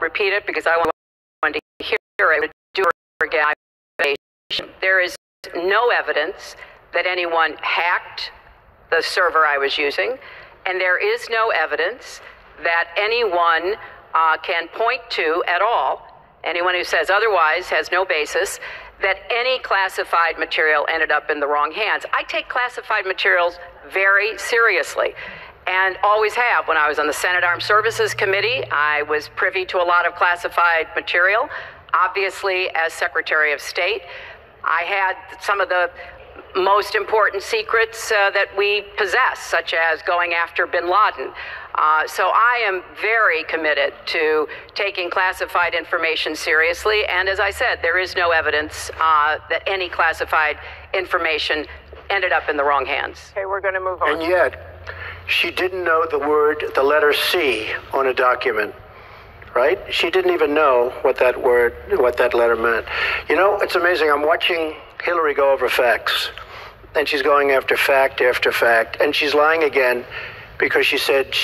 repeat it because I want to hear it. Do it again. There is no evidence that anyone hacked the server I was using, and there is no evidence that anyone can point to at all. Anyone who says otherwise has no basis that any classified material ended up in the wrong hands. I take classified materials very seriously and always have. When I was on the Senate Armed Services Committee, I was privy to a lot of classified material. Obviously, as Secretary of State, I had some of the most important secrets that we possess, such as going after bin Laden. So I am very committed to taking classified information seriously. And as I said, there is no evidence that any classified information ended up in the wrong hands. Okay, we're going to move on. And yet, she didn't know the letter C on a document, right? She didn't even know what that letter meant. You know, it's amazing. I'm watching Hillary go over facts, and she's going after fact after fact, and she's lying again because she said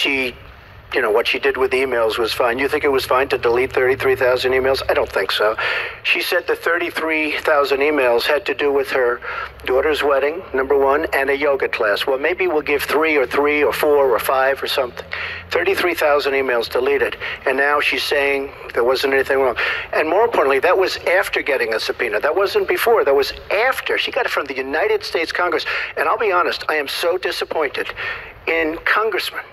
what she did with emails was fine. You think it was fine to delete 33,000 emails? I don't think so. She said the 33,000 emails had to do with her daughter's wedding, number one, and a yoga class. Well, maybe we'll give 3 or 4 or 5 or something. 33,000 emails deleted. And now she's saying there wasn't anything wrong. And more importantly, that was after getting a subpoena. That wasn't before. That was after. She got it from the United States Congress. And I'll be honest, I am so disappointed in congressmen,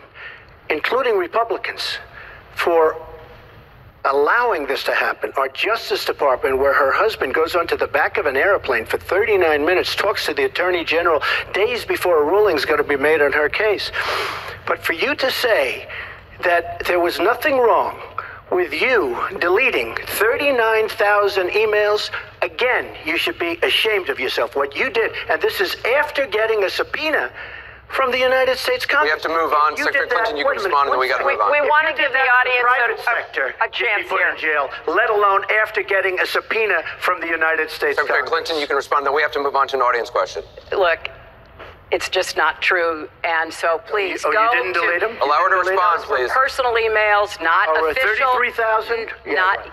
including Republicans, for allowing this to happen. Our Justice Department, where her husband goes onto the back of an airplane for 39 minutes, talks to the Attorney General days before a ruling is going to be made on her case. But for you to say that there was nothing wrong with you deleting 39,000 emails, again, you should be ashamed of yourself. What you did, and this is after getting a subpoena from the United States Congress. We have to move on. Secretary Clinton, you can respond, and then we got to move on. We want to give the audience a chance put here. in jail, let alone after getting a subpoena from the United States Secretary Congress. Clinton, you can respond, then we have to move on to an audience question. Look, it's just not true, and so please go. You didn't delete them? Allow her to respond, please. Personal emails, not official. 33,000?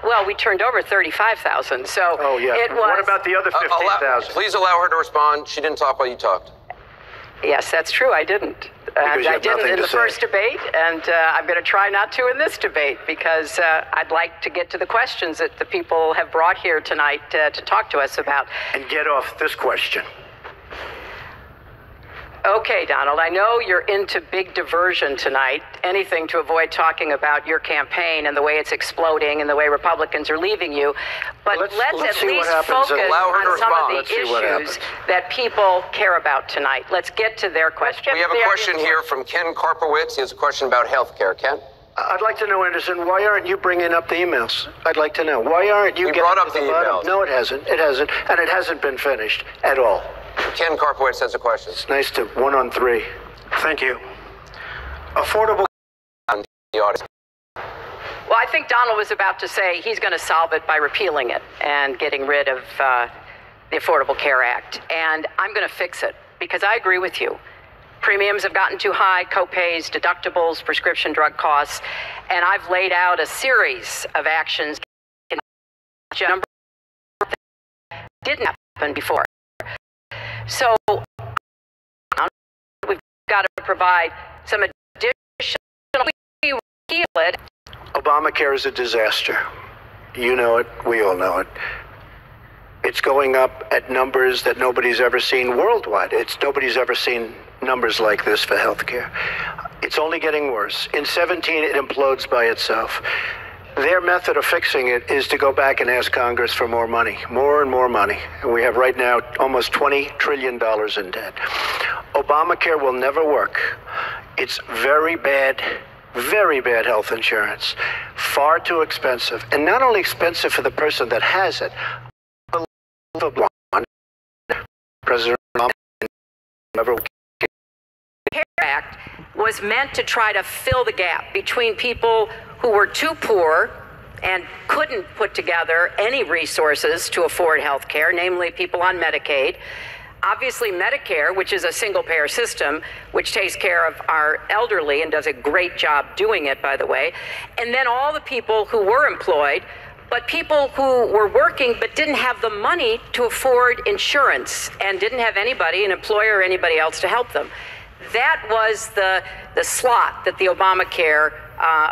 Well, we turned over 35,000, so it was. What about the other 15,000? Please allow her to respond. She didn't talk while you talked. Yes, that's true. I didn't. And I didn't in the first debate, and I'm going to try not to in this debate because I'd like to get to the questions that the people have brought here tonight to talk to us about. And get off this question. Okay, Donald, I know you're into big diversion tonight, anything to avoid talking about your campaign and the way it's exploding and the way Republicans are leaving you. But let's at least focus on some of the issues that people care about tonight. Let's get to their questions. We have a question here from Ken Karpowitz. He has a question about health care. Ken? I'd like to know, Anderson, why aren't you bringing up the emails? I'd like to know. Why aren't you getting brought up the emails? No, it hasn't. It hasn't. And it hasn't been finished at all. Ken Karpowitz has a question. It's nice to 1 on 3. Thank you. Affordable. The audience. Well, I think Donald was about to say he's going to solve it by repealing it and getting rid of the Affordable Care Act. And I'm going to fix it because I agree with you. Premiums have gotten too high, co-pays, deductibles, prescription drug costs, and I've laid out a series of actions that didn't happen before. So we've got to provide some additional it. Obamacare is a disaster. You know it. We all know it. It's going up at numbers that nobody's ever seen worldwide. Nobody's ever seen numbers like this for healthcare. It's only getting worse. In 17, it implodes by itself. Their method of fixing it is to go back and ask Congress for more money, more and more money. And we have right now almost $20 trillion in debt. Obamacare will never work. It's very bad health insurance, far too expensive. And not only expensive for the person that has it, President Obama never. CARE Act was meant to try to fill the gap between people who were too poor and couldn't put together any resources to afford health care, namely people on Medicaid, obviously Medicare, which is a single-payer system, which takes care of our elderly and does a great job doing it, by the way. And then all the people who were employed, but people who were working but didn't have the money to afford insurance and didn't have anybody, an employer or anybody else to help them. That was the slot that the Obamacare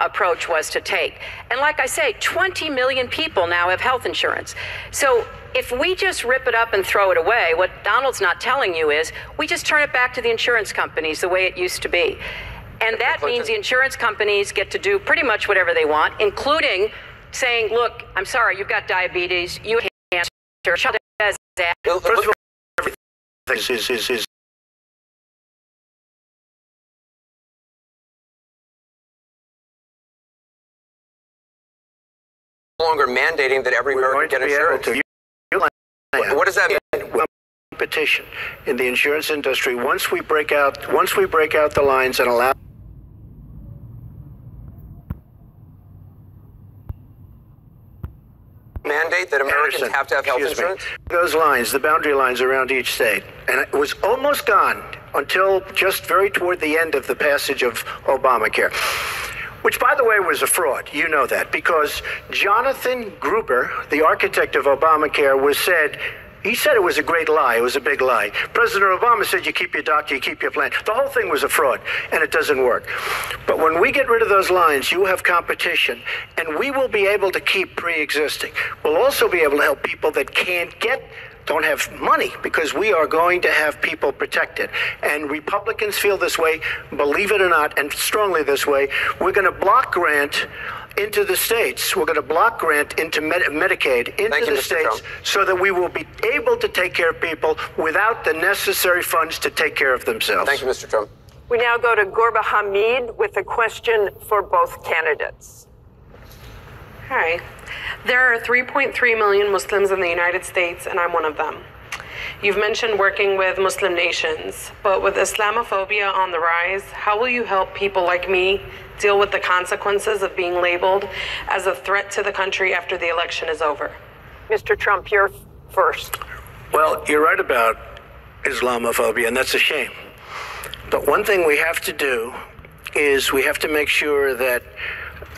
approach was to take. And like I say, 20 million people now have health insurance. So if we just rip it up and throw it away, what Donald's not telling you is we just turn it back to the insurance companies the way it used to be. And that means the insurance companies get to do pretty much whatever they want, including saying, look, I'm sorry, you've got diabetes, you have cancer. First of all, is no longer mandating that every American get insurance. What does that mean? Competition in the insurance industry. Once we break out the lines and allow mandate that Americans have to have health insurance? Those lines, the boundary lines around each state, and it was almost gone until just very toward the end of the passage of Obamacare. Which, by the way, was a fraud. You know that, because Jonathan Gruber, the architect of Obamacare, he said it was a great lie. It was a big lie. President Obama said you keep your doctor, you keep your plan. The whole thing was a fraud, and it doesn't work. But when we get rid of those lines, you have competition, and we will be able to keep pre-existing. We'll also be able to help people that don't have money, because we are going to have people protected. And Republicans feel this way, believe it or not, and strongly this way. We're going to block grant into the states. We're going to block grant into Medicaid into the states so that we will be able to take care of people without the necessary funds to take care of themselves. Thank you, Mr. Trump. We now go to Gorba Hamid with a question for both candidates. Hi. There are 3.3 million Muslims in the United States, and I'm one of them. You've mentioned working with Muslim nations, but with Islamophobia on the rise, how will you help people like me deal with the consequences of being labeled as a threat to the country after the election is over? Mr. Trump, you're first. Well, you're right about Islamophobia, and that's a shame. But one thing we have to do is we have to make sure that,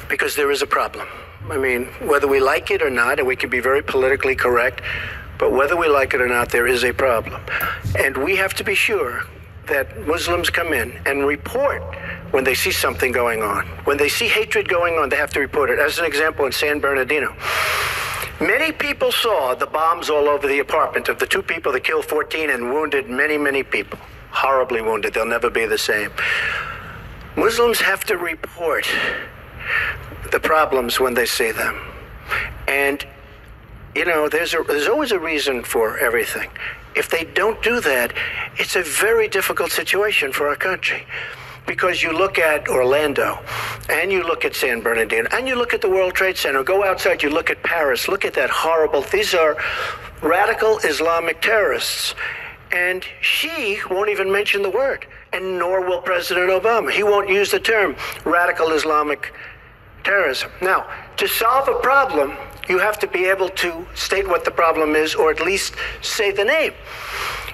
because there is a problem. I mean, whether we like it or not, and we can be very politically correct, but whether we like it or not, there is a problem. And we have to be sure that Muslims come in and report when they see something going on. When they see hatred going on, they have to report it. As an example, in San Bernardino, many people saw the bombs all over the apartment of the two people that killed 14 and wounded many, many people. Horribly wounded. They'll never be the same. Muslims have to report the problems when they see them. And, you know, there's always a reason for everything. If they don't do that, it's a very difficult situation for our country. Because you look at Orlando, and you look at San Bernardino, and you look at the World Trade Center, go outside, you look at Paris, look at that horrible, these are radical Islamic terrorists. And she won't even mention the word, and nor will President Obama. He won't use the term radical Islamic terrorism. Now, to solve a problem, you have to be able to state what the problem is, or at least say the name.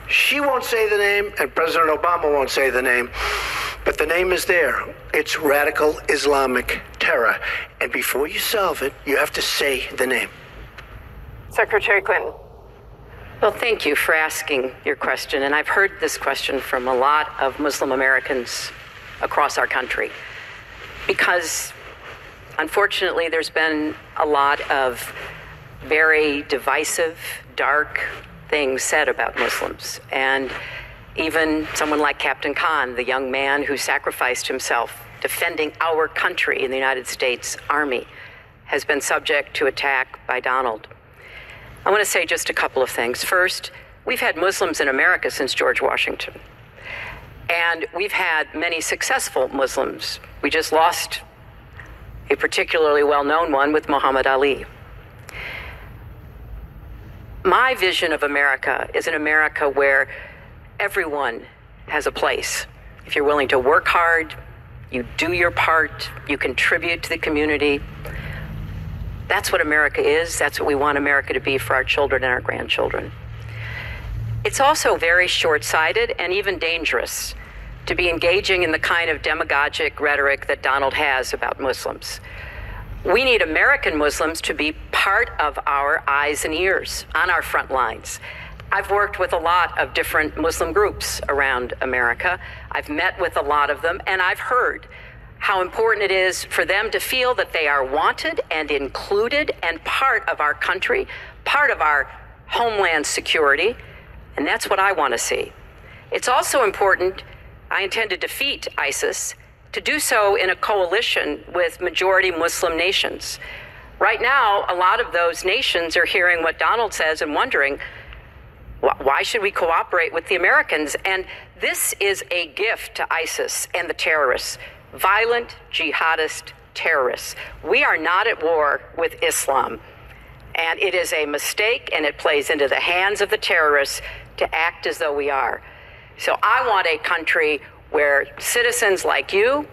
She won't say the name, and President Obama won't say the name, but the name is there. It's radical Islamic terror. And before you solve it, you have to say the name. Secretary Clinton. Well, thank you for asking your question. And I've heard this question from a lot of Muslim Americans across our country, because unfortunately, there's been a lot of very divisive, dark things said about Muslims. And even someone like Captain Khan, the young man who sacrificed himself defending our country in the United States Army, has been subject to attack by Donald. I want to say just a couple of things. First, we've had Muslims in America since George Washington. And we've had many successful Muslims. We just lost a particularly well-known one with Muhammad Ali. My vision of America is an America where everyone has a place. If you're willing to work hard, you do your part, you contribute to the community. That's what America is. That's what we want America to be for our children and our grandchildren. It's also very short-sighted and even dangerous to be engaging in the kind of demagogic rhetoric that Donald has about Muslims. We need American Muslims to be part of our eyes and ears on our front lines. I've worked with a lot of different Muslim groups around America. I've met with a lot of them, and I've heard how important it is for them to feel that they are wanted and included and part of our country, part of our homeland security, and that's what I want to see. It's also important, I intend to defeat ISIS, to do so in a coalition with majority Muslim nations. Right now, a lot of those nations are hearing what Donald says and wondering, why should we cooperate with the Americans? And this is a gift to ISIS and the terrorists, violent jihadist terrorists. We are not at war with Islam. And it is a mistake, and it plays into the hands of the terrorists to act as though we are. So I want a country where citizens like you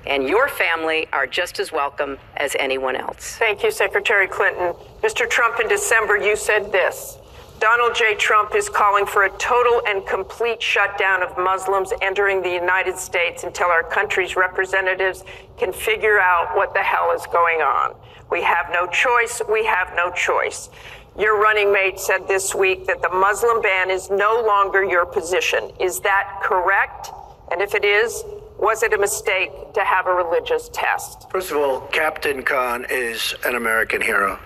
and your family are just as welcome as anyone else. Thank you, Secretary Clinton. Mr. Trump, in December, you said this: Donald J. Trump is calling for a total and complete shutdown of Muslims entering the United States until our country's representatives can figure out what the hell is going on. We have no choice. We have no choice. Your running mate said this week that the Muslim ban is no longer your position. Is that correct? And if it is, was it a mistake to have a religious test? First of all, Captain Khan is an American hero.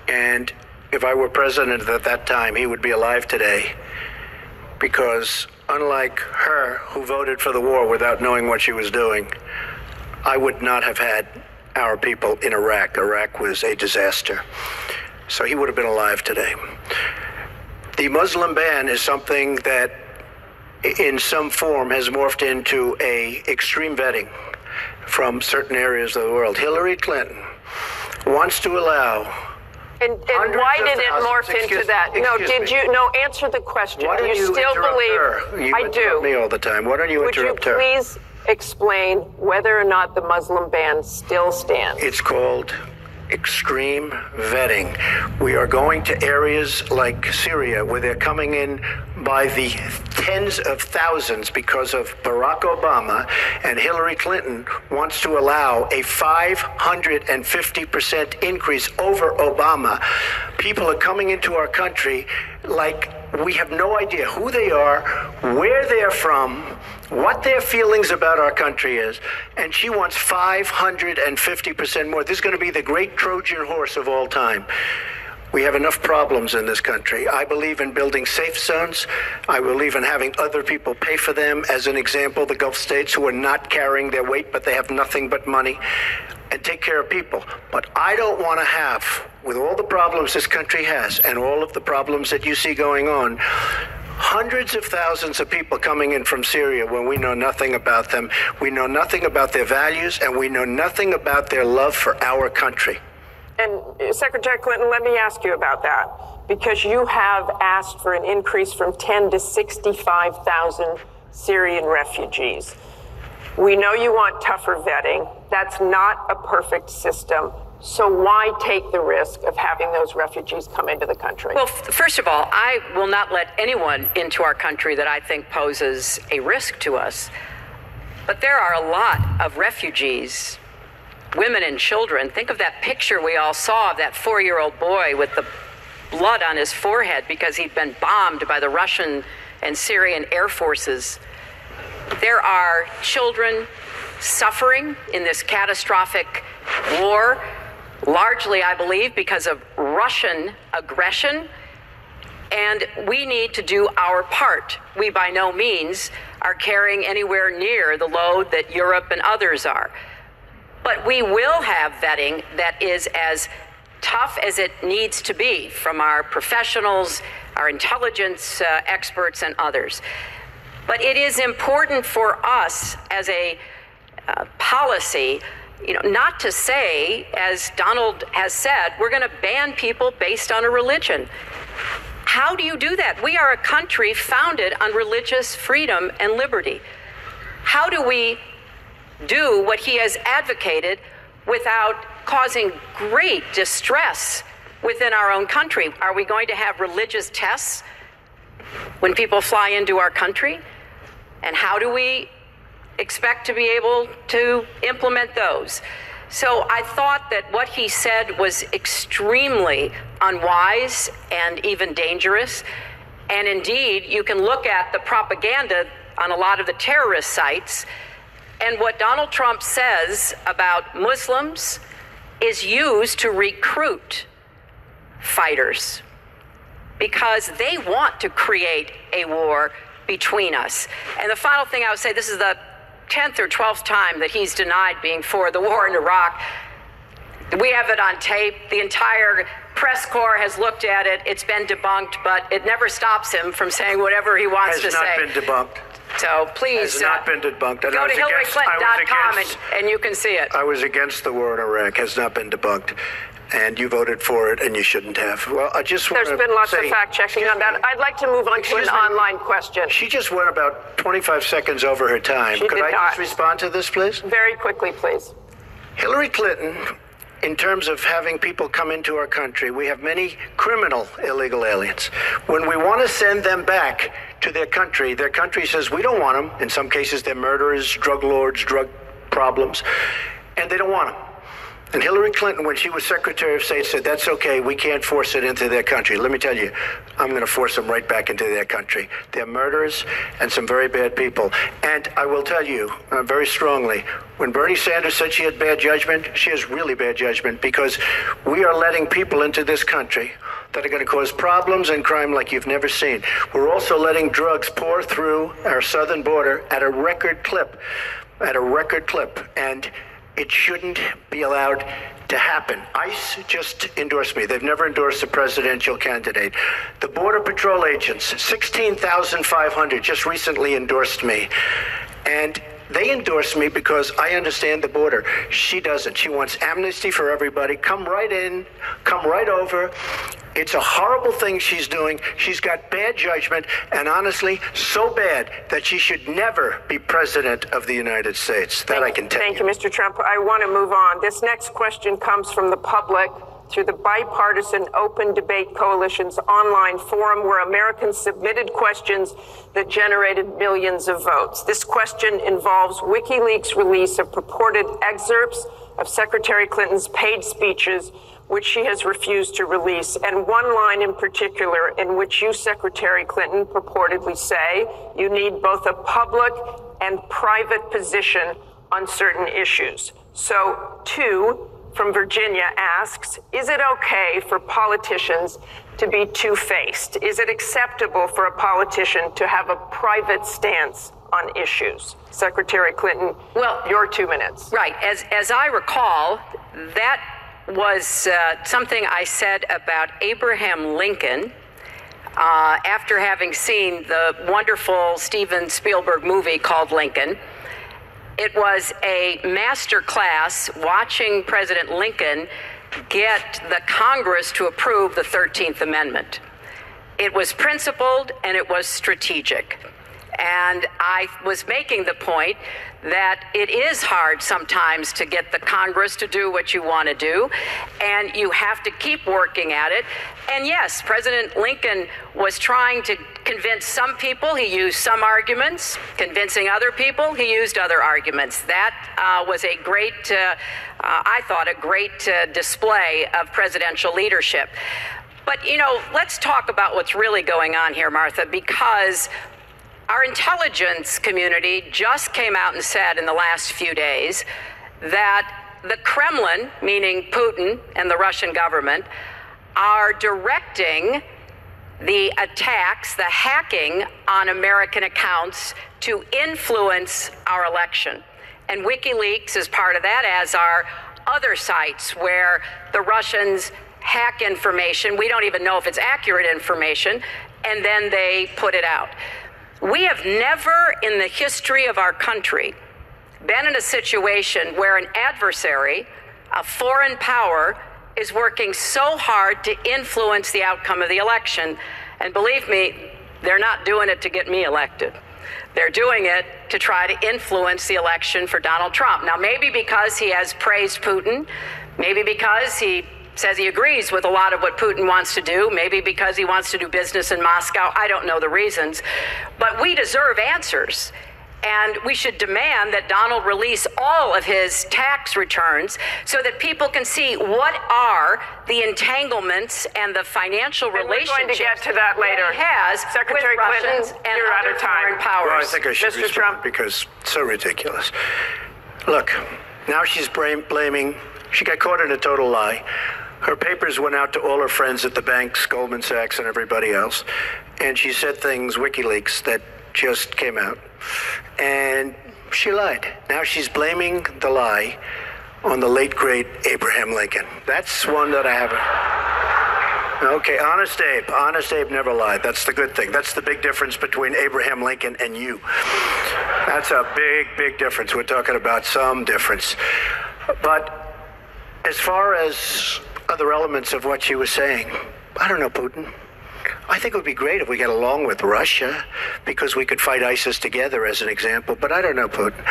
And if I were president at that time, he would be alive today. Because unlike her, who voted for the war without knowing what she was doing, I would not have had our people in Iraq. Iraq was a disaster. So he would have been alive today. The Muslim ban is something that in some form has morphed into a extreme vetting from certain areas of the world. Hillary Clinton wants to allow And why did it morph into that? Answer the question. Why don't you still believe her? You I do. Me all the time. Why don't you interrupt her? Would you please explain whether or not the Muslim ban still stands? It's called extreme vetting. We are going to areas like Syria where they're coming in by the tens of thousands because of Barack Obama, and Hillary Clinton wants to allow a 550% increase over Obama. People are coming into our country like we have no idea who they are, where they're from, what their feelings about our country is, and she wants 550% more. This is going to be the great Trojan horse of all time. We have enough problems in this country. I believe in building safe zones. I believe in having other people pay for them. As an example, the Gulf states who are not carrying their weight, but they have nothing but money, and take care of people. But I don't want to have, with all the problems this country has and all of the problems that you see going on, hundreds of thousands of people coming in from Syria when we know nothing about them. We know nothing about their values, and we know nothing about their love for our country. And Secretary Clinton, let me ask you about that, because you have asked for an increase from 10 to 65,000 Syrian refugees. We know you want tougher vetting. That's not a perfect system. So why take the risk of having those refugees come into the country? Well, first of all, I will not let anyone into our country that I think poses a risk to us. But there are a lot of refugees, women and children. Think of that picture we all saw of that 4-year-old boy with the blood on his forehead because he'd been bombed by the Russian and Syrian air forces. There are children suffering in this catastrophic war, largely, I believe, because of Russian aggression. And we need to do our part. We by no means are carrying anywhere near the load that Europe and others are. But we will have vetting that is as tough as it needs to be from our professionals, our intelligence experts, and others. But it is important for us as a policy, not to say, as Donald has said, we're going to ban people based on a religion. How do you do that? We are a country founded on religious freedom and liberty. How do we do what he has advocated without causing great distress within our own country? Are we going to have religious tests? when people fly into our country? And how do we expect to be able to implement those? So I thought that what he said was extremely unwise and even dangerous. And indeed, you can look at the propaganda on a lot of the terrorist sites, and what Donald Trump says about Muslims is used to recruit fighters because they want to create a war between us. And the final thing I would say, this is the 10th or 12th time that he's denied being for the war in Iraq. We have it on tape. The entire press corps has looked at it. It's been debunked, but it never stops him from saying whatever he wants to say. Has not been debunked. So please has not been debunked. Go to HillaryClinton.com and you can see it. I was against the war in Iraq. Has not been debunked. And you voted for it, and you shouldn't have. Well, I just want to There's been lots of fact-checking on that. I'd like to move on to an online question. She just went about 25 seconds over her time. Could I just respond to this, please? Very quickly, please. Hillary Clinton, in terms of having people come into our country, we have many criminal illegal aliens. When we want to send them back to their country says we don't want them. In some cases, they're murderers, drug lords, drug problems, and they don't want them. And Hillary Clinton, when she was Secretary of State, said, that's okay, we can't force it into their country. Let me tell you, I'm going to force them right back into their country. They're murderers and some very bad people. And I will tell you very strongly, when Bernie Sanders said she had bad judgment, she has really bad judgment, because we are letting people into this country that are going to cause problems and crime like you've never seen. We're also letting drugs pour through our southern border at a record clip, and it shouldn't be allowed to happen. ICE just endorsed me. They've never endorsed a presidential candidate. The Border Patrol agents, 16,500, just recently endorsed me. And they endorsed me because I understand the border. She doesn't. She wants amnesty for everybody. Come right in, come right over. It's a horrible thing she's doing. She's got bad judgment, and honestly, so bad that she should never be president of the United States. That I can tell you. Thank you, Mr. Trump. I want to move on. This next question comes from the public through the Bipartisan Open Debate Coalition's online forum, where Americans submitted questions that generated millions of votes. This question involves WikiLeaks' release of purported excerpts of Secretary Clinton's paid speeches, which she has refused to release, and one line in particular in which you, Secretary Clinton, purportedly say you need both a public and private position on certain issues. So, two from Virginia asks, is it okay for politicians to be two-faced? Is it acceptable for a politician to have a private stance on issues? Secretary Clinton, well, your 2 minutes. Right. As I recall, that was something I said about Abraham Lincoln after having seen the wonderful Steven Spielberg movie called Lincoln. It was a master class watching President Lincoln get the Congress to approve the 13th Amendment. It was principled and it was strategic. And I was making the point that it is hard sometimes to get the Congress to do what you want to do, and you have to keep working at it. And yes, President Lincoln was trying to convince some people. He used some arguments. Convincing other people, he used other arguments. That was a great, I thought, a great display of presidential leadership. But, you know, let's talk about what's really going on here, Martha, because our intelligence community just came out and said in the last few days that the Kremlin, meaning Putin and the Russian government, are directing the attacks, the hacking on American accounts to influence our election. And WikiLeaks is part of that, as are other sites where the Russians hack information. We don't even know if it's accurate information, and then they put it out. We have never in the history of our country been in a situation where an adversary, a foreign power, is working so hard to influence the outcome of the election. And believe me, they're not doing it to get me elected. They're doing it to try to influence the election for Donald Trump. Now, maybe because he has praised Putin, maybe because he says he agrees with a lot of what Putin wants to do, maybe because he wants to do business in Moscow. I don't know the reasons. But we deserve answers. And we should demand that Donald release all of his tax returns so that people can see what are the entanglements and the financial relationships. We're going to get to that later. That he has Secretary with Clinton, Russians and you're out other of time. foreign powers. Well, I think I should Mr. respond Trump. because it's so ridiculous. Look, now she's blaming. She got caught in a total lie. Her papers went out to all her friends at the banks, Goldman Sachs and everybody else, and she said things, WikiLeaks, that just came out. And she lied. Now she's blaming the lie on the late, great Abraham Lincoln. That's one that I haven't. Okay, Honest Abe. Honest Abe never lied. That's the good thing. That's the big difference between Abraham Lincoln and you. That's a big, big difference. We're talking about some difference. But as far as other elements of what she was saying, I don't know, Putin. I think it would be great if we got along with Russia because we could fight ISIS together, as an example. But I don't know, Putin.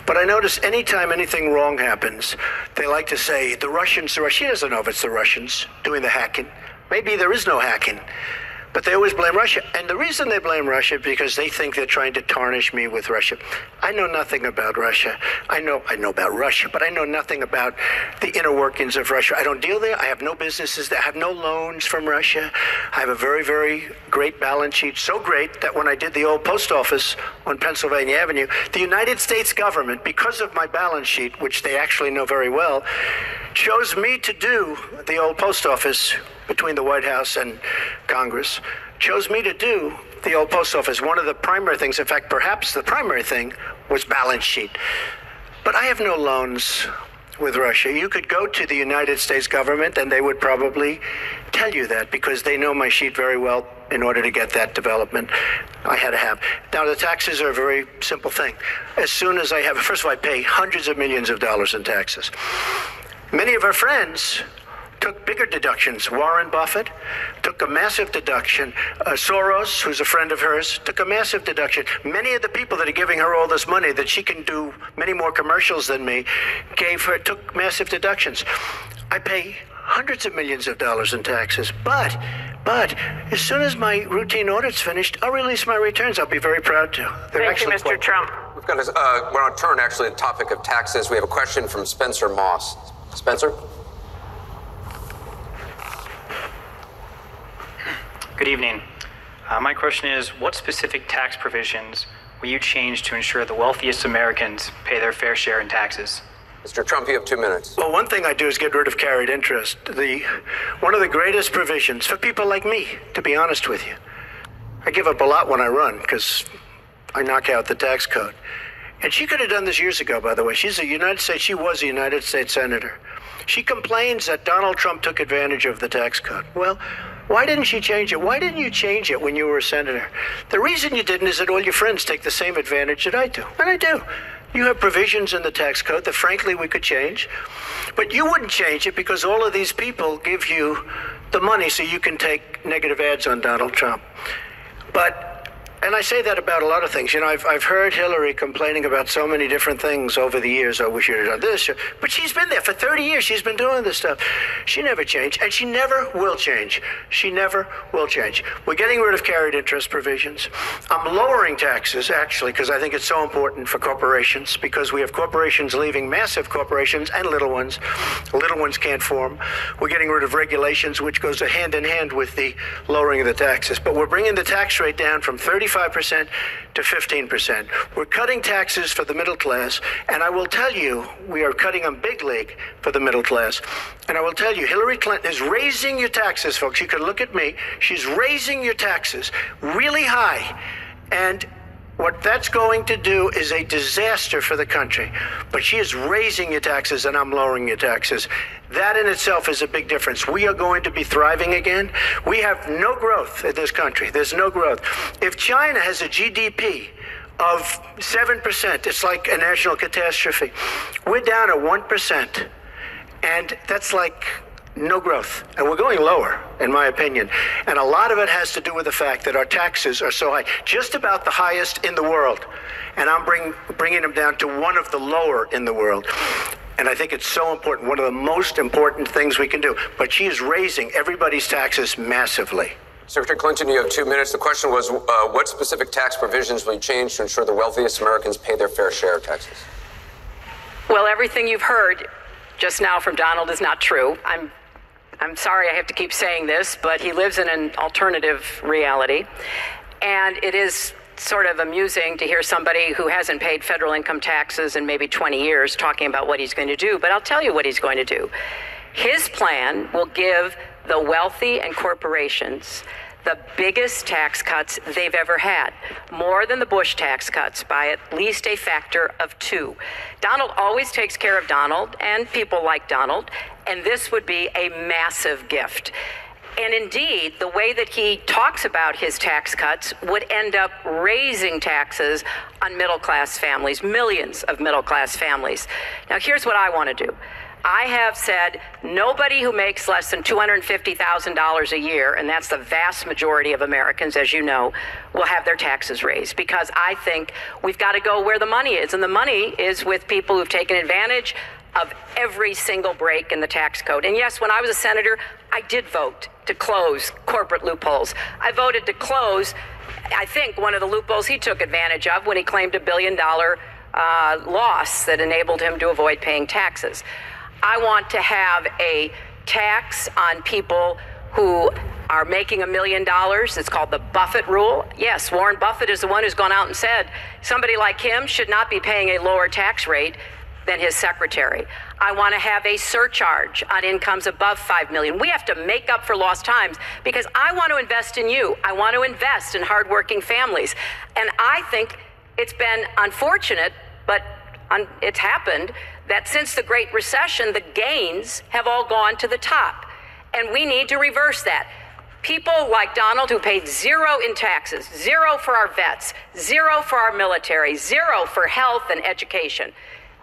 But I notice anytime anything wrong happens, they like to say, the Russians. She doesn't know if it's the Russians doing the hacking. Maybe there is no hacking. But they always blame Russia. And the reason they blame Russia is because they think they're trying to tarnish me with Russia. I know nothing about Russia. I know about Russia, but I know nothing about the inner workings of Russia. I don't deal there. I have no businesses there. I have no loans from Russia. I have a very, very great balance sheet. So great that when I did the old post office on Pennsylvania Avenue, the United States government, because of my balance sheet, which they actually know very well, chose me to do the old post office between the White House and Congress, chose me to do the old post office. One of the primary things, in fact, perhaps the primary thing, was balance sheet. But I have no loans with Russia. You could go to the United States government and they would probably tell you that because they know my sheet very well. In order to get that development, I had to have. Now, the taxes are a very simple thing. As soon as I have, first of all, I pay hundreds of millions of dollars in taxes. Many of our friends took bigger deductions. Warren Buffett took a massive deduction. Soros, who's a friend of hers, took a massive deduction. Many of the people that are giving her all this money that she can do many more commercials than me, took massive deductions. I pay hundreds of millions of dollars in taxes, but as soon as my routine audit's finished, I'll release my returns. I'll be very proud to. Thank you, Mr. Trump. We've got we're on turn, actually, the topic of taxes. We have a question from Spencer Moss. Spencer? Good evening. My question is, what specific tax provisions will you change to ensure the wealthiest Americans pay their fair share in taxes? Mr. Trump, you have 2 minutes. Well, one thing I do is get rid of carried interest. One of the greatest provisions for people like me, to be honest with you. I give up a lot when I run because I knock out the tax code. And she could have done this years ago, by the way. She was a United States senator. She complains that Donald Trump took advantage of the tax code. Well, why didn't she change it? Why didn't you change it when you were a senator? The reason you didn't is that all your friends take the same advantage that I do. And I do. You have provisions in the tax code that, frankly, we could change. But you wouldn't change it because all of these people give you the money so you can take negative ads on Donald Trump. And I say that about a lot of things. You know, I've heard Hillary complaining about so many different things over the years. I wish you'd have done this. But she's been there for 30 years. She's been doing this stuff. She never changed, and she never will change. She never will change. We're getting rid of carried interest provisions. I'm lowering taxes, actually, because I think it's so important for corporations, because we have corporations leaving, massive corporations and little ones. Little ones can't form. We're getting rid of regulations, which goes hand in hand with the lowering of the taxes. But we're bringing the tax rate down from 35% to 15%. We're cutting taxes for the middle class, and I will tell you, we are cutting them big league for the middle class. And I will tell you, Hillary Clinton is raising your taxes, folks. You can look at me. She's raising your taxes really high. And what that's going to do is a disaster for the country. But she is raising your taxes and I'm lowering your taxes. That in itself is a big difference. We are going to be thriving again. We have no growth in this country. There's no growth. If China has a GDP of 7%, it's like a national catastrophe. We're down at 1%. And that's like no growth. And we're going lower, in my opinion. And a lot of it has to do with the fact that our taxes are so high, just about the highest in the world. And I'm bringing them down to one of the lower in the world. And I think it's so important, one of the most important things we can do. But she is raising everybody's taxes massively. Secretary Clinton, you have 2 minutes. The question was, what specific tax provisions will you change to ensure the wealthiest Americans pay their fair share of taxes? Well, everything you've heard just now from Donald is not true. I'm sorry I have to keep saying this, but he lives in an alternative reality. And it is sort of amusing to hear somebody who hasn't paid federal income taxes in maybe 20 years talking about what he's going to do. But I'll tell you what he's going to do. His plan will give the wealthy and corporations the biggest tax cuts they've ever had, more than the Bush tax cuts by at least a factor of 2. Donald always takes care of Donald and people like Donald, and this would be a massive gift. And indeed, the way that he talks about his tax cuts would end up raising taxes on middle-class families, millions of middle-class families. Now, here's what I want to do. I have said nobody who makes less than $250,000 a year, and that's the vast majority of Americans, as you know, will have their taxes raised, because I think we've got to go where the money is. And the money is with people who've taken advantage of every single break in the tax code. And yes, when I was a senator, I did vote to close corporate loopholes. I voted to close, I think, one of the loopholes he took advantage of when he claimed $1 billion loss that enabled him to avoid paying taxes. I want to have a tax on people who are making $1 million. It's called the Buffett rule. Yes, Warren Buffett is the one who's gone out and said somebody like him should not be paying a lower tax rate than his secretary. I want to have a surcharge on incomes above $5 million. We have to make up for lost times because I want to invest in you. I want to invest in hardworking families. And I think it's been unfortunate, but it's happened, that since the Great Recession, the gains have all gone to the top. And we need to reverse that. People like Donald who paid 0 in taxes, 0 for our vets, 0 for our military, 0 for health and education.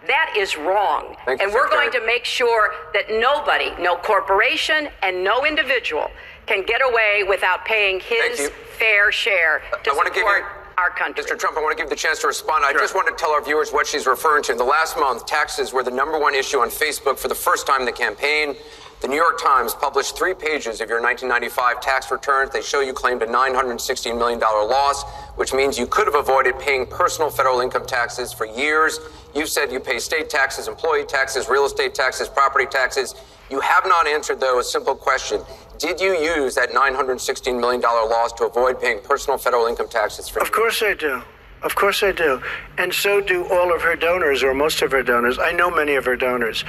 That is wrong. And we're going to make sure that nobody, no corporation and no individual can get away without paying his fair share to support our country. Mr. Trump, I want to give you the chance to respond. I just want to tell our viewers what she's referring to. In the last month, taxes were the #1 issue on Facebook for the first time in the campaign. The New York Times published 3 pages of your 1995 tax returns. They show you claimed a $916 million loss, which means you could have avoided paying personal federal income taxes for years. You've said you pay state taxes, employee taxes, real estate taxes, property taxes. You have not answered, though, a simple question. Did you use that $916 million loss to avoid paying personal federal income taxes for years? Of course I do. Of course I do. And so do all of her donors, or most of her donors. I know many of her donors.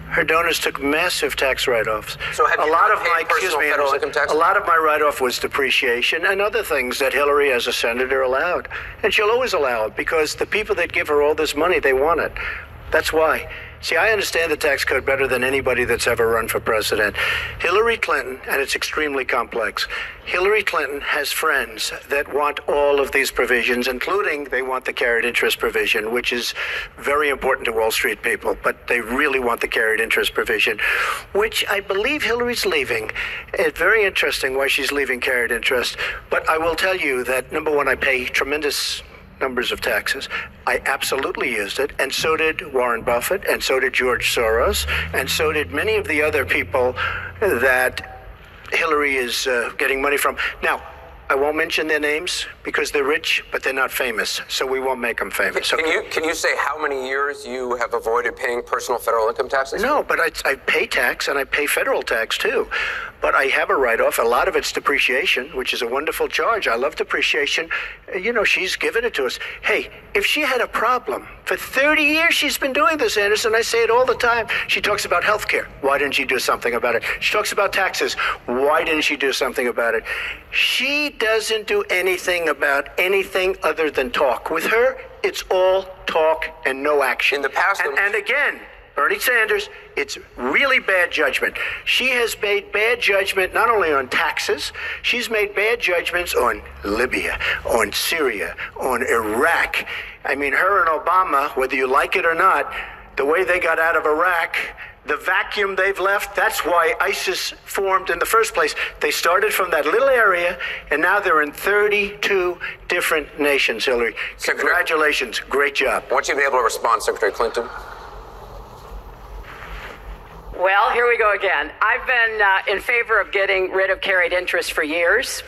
Her donors took massive tax write-offs. So have you not paid personal federal income taxes? A lot of my write-off was depreciation and other things that Hillary, as a senator, allowed. And she'll always allow it because the people that give her all this money, they want it. That's why. See, I understand the tax code better than anybody that's ever run for president. Hillary Clinton, and it's extremely complex, Hillary Clinton has friends that want all of these provisions, including they want the carried interest provision, which is very important to Wall Street people, but they really want the carried interest provision, which I believe Hillary's leaving. It's very interesting why she's leaving carried interest, but I will tell you that, number one, I pay tremendous numbers of taxes. I absolutely used it, and so did Warren Buffett, and so did George Soros, and so did many of the other people that Hillary is getting money from. Now, I won't mention their names because they're rich, but they're not famous, so we won't make them famous. Can you say how many years you have avoided paying personal federal income taxes? No, but I pay tax, and I pay federal tax, too. But I have a write-off. A lot of it's depreciation, which is a wonderful charge. I love depreciation. You know, she's given it to us. Hey, if she had a problem, for 30 years she's been doing this, Anderson. I say it all the time. She talks about health care. Why didn't she do something about it? She talks about taxes. Why didn't she do something about it? She doesn't do anything about anything other than talk. With her, it's all talk and no action. In the past, and again, Bernie Sanders, it's really bad judgment. She has made bad judgment not only on taxes, she's made bad judgments on Libya, on Syria, on Iraq. I mean, her and Obama, whether you like it or not, the way they got out of Iraq, the vacuum they've left, that's why ISIS formed in the first place. They started from that little area, and now they're in 32 different nations, Hillary. Congratulations. Great job. I want you to be able to respond, Secretary Clinton. Well, here we go again. I've been in favor of getting rid of carried interest for years,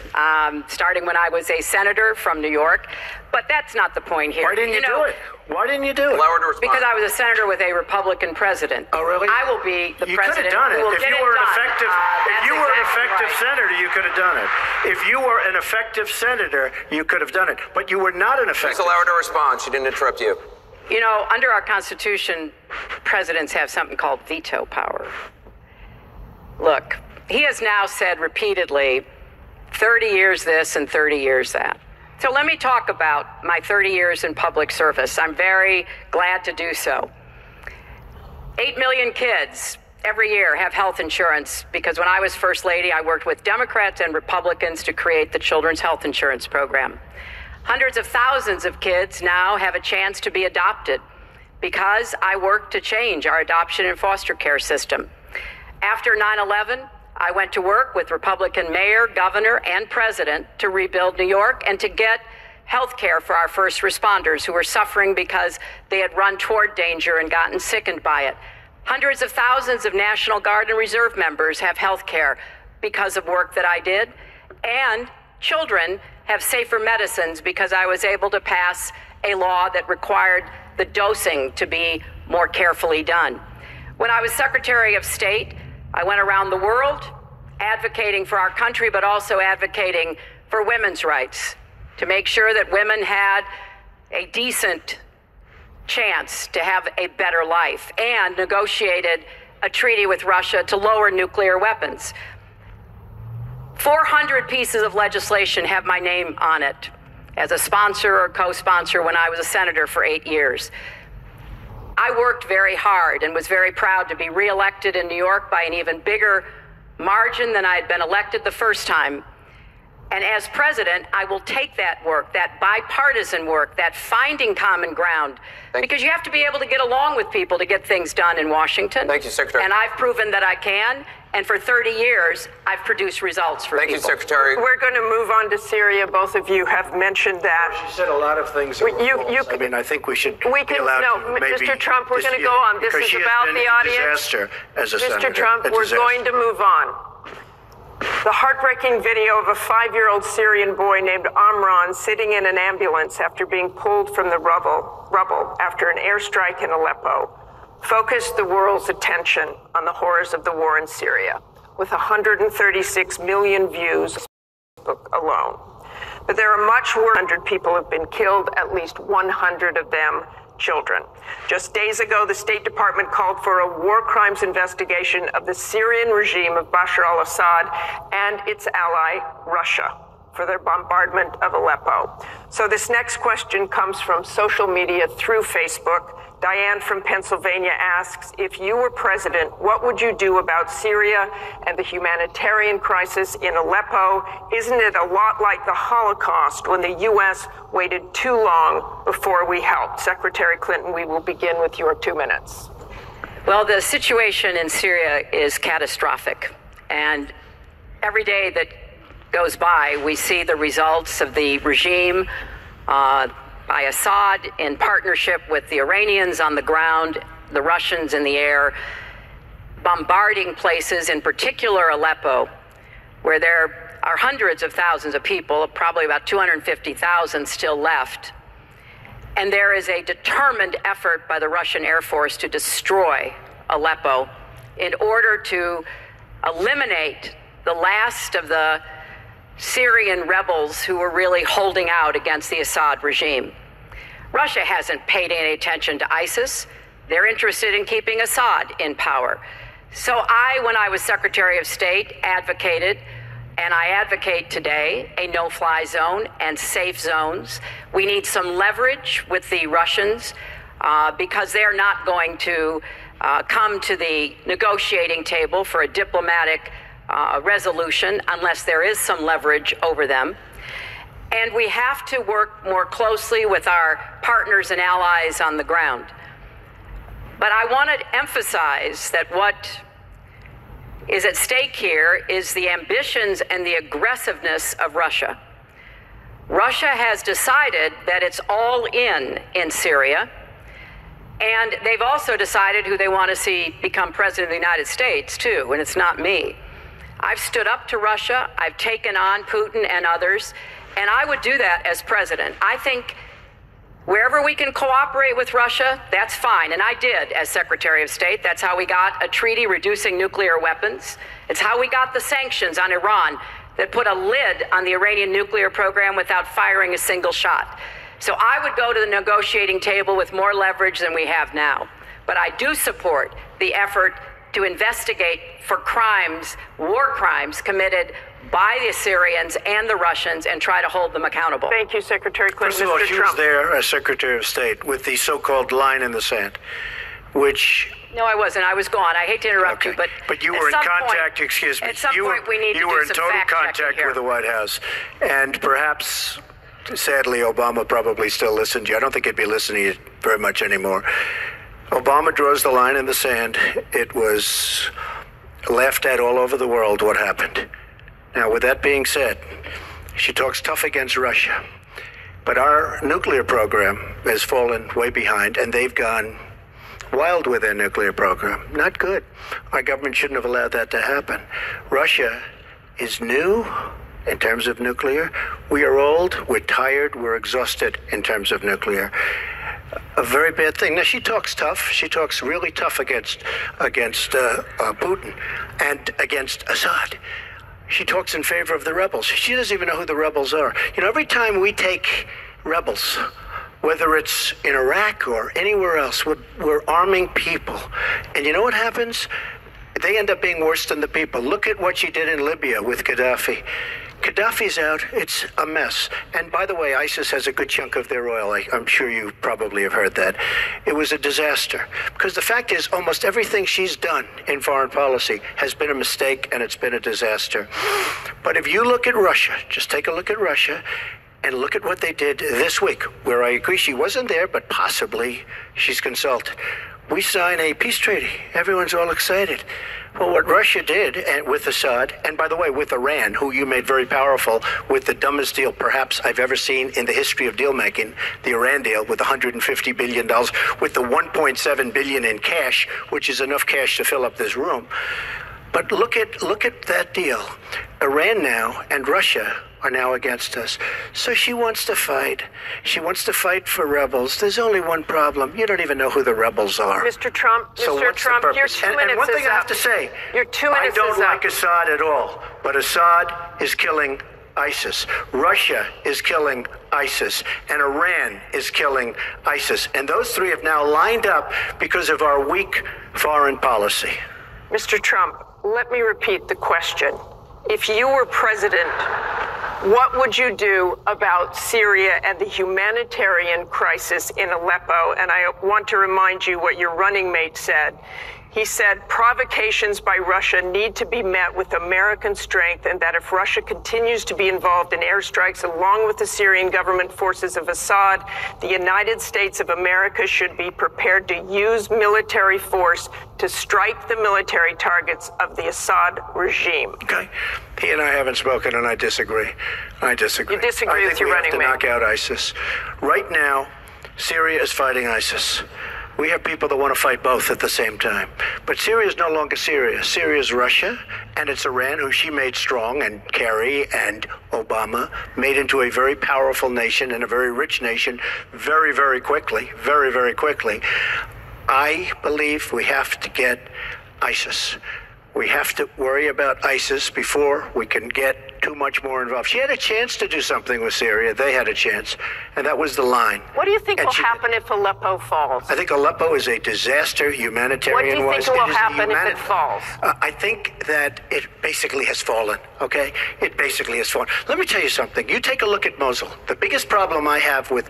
starting when I was a senator from New York. But that's not the point here. Why didn't you do it? Why didn't you do it? Allow her to respond. Because I was a senator with a Republican president. Oh, really? I will be the you president. You could have done it. If you were an effective, if you were an effective senator, you could have done it. If you were an effective senator, you could have done it. But you were not an effective. Please allow her to respond. She didn't interrupt you. You know, under our Constitution, presidents have something called veto power. Look, he has now said repeatedly, 30 years this and 30 years that. So let me talk about my 30 years in public service. I'm very glad to do so. 8 million kids every year have health insurance because when I was First Lady, I worked with Democrats and Republicans to create the Children's Health Insurance Program. Hundreds of thousands of kids now have a chance to be adopted because I worked to change our adoption and foster care system. After 9/11, I went to work with Republican mayor, governor, and president to rebuild New York and to get health care for our first responders who were suffering because they had run toward danger and gotten sickened by it. Hundreds of thousands of National Guard and Reserve members have health care because of work that I did. And children have safer medicines because I was able to pass a law that required the dosing to be more carefully done. When I was Secretary of State, I went around the world advocating for our country, but also advocating for women's rights to make sure that women had a decent chance to have a better life, and negotiated a treaty with Russia to lower nuclear weapons. 400 pieces of legislation have my name on it as a sponsor or co-sponsor when I was a senator for 8 years. I worked very hard and was very proud to be reelected in New York by an even bigger margin than I had been elected the first time. And as president, I will take that work, that bipartisan work, that finding common ground, because you have to be able to get along with people to get things done in Washington. Thank you, Secretary. And I've proven that I can. And for 30 years, I've produced results for people. Thank you, Secretary. We're going to move on to Syria. Both of you have mentioned that. She said a lot of things. I mean, I think we should be allowed to maybe... Mr. Trump, we're going to go on. This is about the audience. Disaster as a senator. Mr. Trump, we're going to move on. The heartbreaking video of a 5-year-old Syrian boy named Amran sitting in an ambulance after being pulled from the rubble after an airstrike in Aleppo focused the world's attention on the horrors of the war in Syria, with 136 million views on Facebook alone. But there are much worse. 100 people have been killed, at least 100 of them children. Just days ago, the State Department called for a war crimes investigation of the Syrian regime of Bashar al-Assad and its ally, Russia, for their bombardment of Aleppo. So this next question comes from social media through Facebook. Diane from Pennsylvania asks, if you were president, what would you do about Syria and the humanitarian crisis in Aleppo? Isn't it a lot like the Holocaust when the U.S. waited too long before we helped? Secretary Clinton, we will begin with your 2 minutes. Well, the situation in Syria is catastrophic. And every day that goes by, we see the results of the regime by Assad in partnership with the Iranians on the ground, the Russians in the air, bombarding places, in particular Aleppo, where there are hundreds of thousands of people, probably about 250,000 still left. And there is a determined effort by the Russian Air Force to destroy Aleppo in order to eliminate the last of the Syrian rebels who were really holding out against the Assad regime. Russia hasn't paid any attention to ISIS. They're interested in keeping Assad in power. So when I was Secretary of State, advocated, and I advocate today, a no-fly zone and safe zones. We need some leverage with the Russians because they're not going to come to the negotiating table for a diplomatic resolution unless there is some leverage over them. And we have to work more closely with our partners and allies on the ground. But I want to emphasize that what is at stake here is the ambitions and the aggressiveness of Russia. Russia has decided that it's all in Syria. And they've also decided who they want to see become president of the United States, too, and it's not me. I've stood up to Russia. I've taken on Putin and others, and I would do that as president. I think wherever we can cooperate with Russia, that's fine, and I did as Secretary of State. That's how we got a treaty reducing nuclear weapons. It's how we got the sanctions on Iran that put a lid on the Iranian nuclear program without firing a single shot. So I would go to the negotiating table with more leverage than we have now. But I do support the effort to investigate for crimes, war crimes committed by the Syrians and the Russians and try to hold them accountable. Thank you, Secretary Clinton. First of all, Mr. she Trump. was there as Secretary of State with the so-called line in the sand, which... No, I wasn't. I was gone. I hate to interrupt you, but you at were in some contact, point, excuse me. At some point, we need to You do were in some total fact-checking contact here. with the White House. And perhaps, sadly, Obama probably still listened to you. I don't think he'd be listening to you very much anymore. Obama draws the line in the sand. It was laughed at all over the world what happened. Now, with that being said, she talks tough against Russia. But our nuclear program has fallen way behind, and they've gone wild with their nuclear program. Not good. Our government shouldn't have allowed that to happen. Russia is new in terms of nuclear. We are old, we're tired, we're exhausted in terms of nuclear. A very bad thing. Now, she talks tough. She talks really tough against Putin and against Assad. She talks in favor of the rebels. She doesn't even know who the rebels are. You know, every time we take rebels, whether it's in Iraq or anywhere else, we're arming people. And you know what happens? They end up being worse than the people. Look at what she did in Libya with Gaddafi. Gaddafi's out. It's a mess. And by the way, ISIS has a good chunk of their oil. I'm sure you probably have heard that. It was a disaster. Because the fact is, almost everything she's done in foreign policy has been a mistake, and it's been a disaster. But if you look at Russia, just take a look at Russia, and look at what they did this week, where I agree she wasn't there, but possibly she's consulted. We sign a peace treaty. Everyone's all excited. Well, what Russia did with Assad, and by the way, with Iran, who you made very powerful with the dumbest deal perhaps I've ever seen in the history of deal making, the Iran deal with $150 billion, with the $1.7 billion in cash, which is enough cash to fill up this room. But look at that deal. Iran now and Russia are now against us. So she wants to fight. She wants to fight for rebels. There's only one problem. You don't even know who the rebels are. Mr. Trump, So Mr. what's Trump, the your purpose? 2 And minutes one thing is I have up. to say, Your 2 minutes I don't is like up. Assad at all, but Assad is killing ISIS. Russia is killing ISIS. And Iran is killing ISIS. And those three have now lined up because of our weak foreign policy. Mr. Trump, let me repeat the question. If you were president, what would you do about Syria and the humanitarian crisis in Aleppo? And I want to remind you what your running mate said. He said provocations by Russia need to be met with American strength, and that if Russia continues to be involved in airstrikes along with the Syrian government forces of Assad, the United States of America should be prepared to use military force to strike the military targets of the Assad regime. Okay. He and I haven't spoken, and I disagree. I disagree. You disagree with your running I think mate. we have to knock out ISIS. Right now, Syria is fighting ISIS. We have people that want to fight both at the same time. But Syria is no longer Syria. Syria is Russia, and it's Iran, who she made strong, and Kerry and Obama made into a very powerful nation and a very rich nation very, very quickly, very, very quickly. I believe we have to get ISIS. We have to worry about ISIS before we can get too much more involved. She had a chance to do something with Syria. They had a chance, and that was the line. What do you think And will she- happen if Aleppo falls? I think Aleppo is a disaster humanitarian-wise. What do you think will It is a happen if it falls? I think that it basically has fallen, okay? It basically has fallen. Let me tell you something. You take a look at Mosul. The biggest problem I have with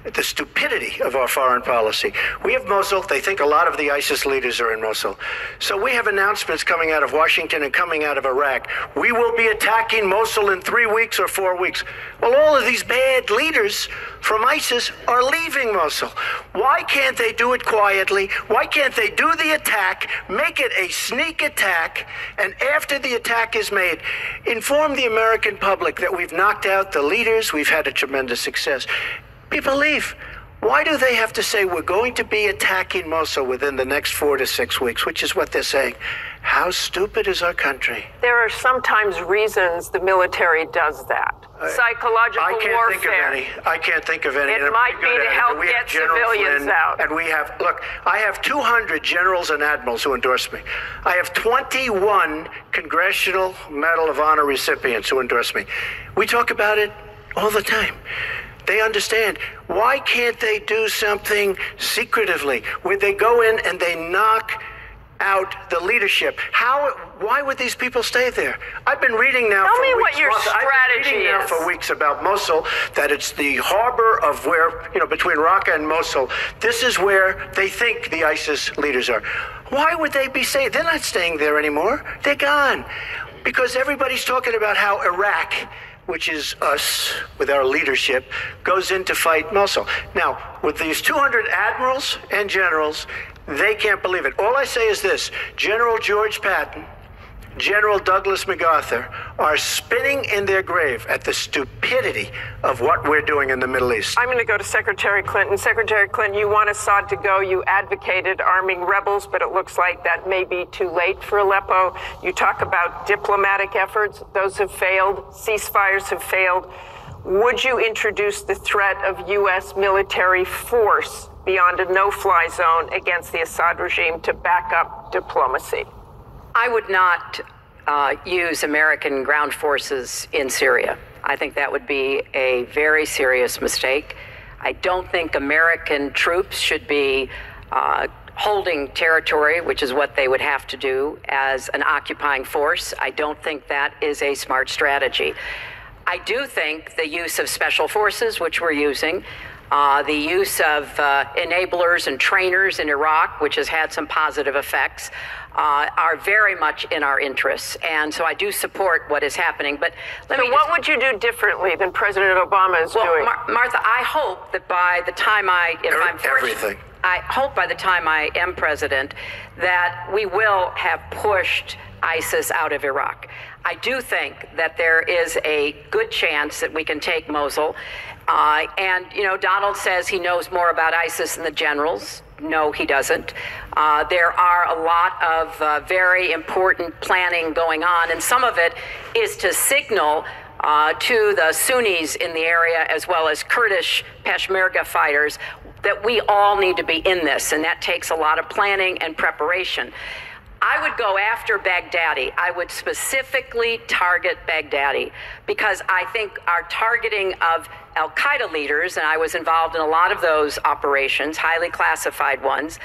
the stupidity of our foreign policy. We have Mosul. They think a lot of the ISIS leaders are in Mosul. So we have announcements coming out of Washington and coming out of Iraq. We will be attacking Mosul in 3 weeks or 4 weeks. Well, all of these bad leaders from ISIS are leaving Mosul. Why can't they do it quietly? Why can't they do the attack, make it a sneak attack, and after the attack is made, inform the American public that we've knocked out the leaders, we've had a tremendous success. People leave. Why do they have to say we're going to be attacking Mosul within the next 4 to 6 weeks, which is what they're saying? How stupid is our country? There are sometimes reasons the military does that. Psychological warfare. I can't think of any. It might be to help get civilians out. And we have, look, I have 200 generals and admirals who endorse me. I have 21 Congressional Medal of Honor recipients who endorse me. We talk about it all the time. They understand. Why can't they do something secretively where they go in and they knock out the leadership? Why would these people stay there? I've been reading now Tell for me weeks. what your strategy now is. for weeks about Mosul, that it's the harbor of where, between Raqqa and Mosul. This is where they think the ISIS leaders are. Why would they be staying? They're not staying there anymore. They're gone. Because everybody's talking about how Iraq, which is us with our leadership, goes in to fight Mosul. Now, with these 200 admirals and generals, they can't believe it. All I say is this: General George Patton, General Douglas MacArthur are spinning in their grave at the stupidity of what we're doing in the Middle East. I'm going to go to Secretary Clinton. Secretary Clinton, you want Assad to go. You advocated arming rebels, but it looks like that may be too late for Aleppo. You talk about diplomatic efforts. Those have failed. Ceasefires have failed. Would you introduce the threat of U.S. military force beyond a no-fly zone against the Assad regime to back up diplomacy? I would not use American ground forces in Syria. I think that would be a very serious mistake. I don't think American troops should be holding territory, which is what they would have to do as an occupying force. I don't think that is a smart strategy. I do think the use of special forces, which we're using, the use of enablers and trainers in Iraq, which has had some positive effects, are very much in our interests. And so I do support what is happening. But what would you do differently than President Obama is doing? Martha, I hope that by the time I hope by the time I am president, that we will have pushed ISIS out of Iraq. I do think that there is a good chance that we can take Mosul. And, Donald says he knows more about ISIS than the generals. No, he doesn't. There are a lot of very important planning going on, and some of it is to signal to the Sunnis in the area, as well as Kurdish Peshmerga fighters, that we all need to be in this, and that takes a lot of planning and preparation. I would go after Baghdadi. I would specifically target Baghdadi because I think our targeting of al-Qaeda leaders, and I was involved in a lot of those operations, highly classified ones,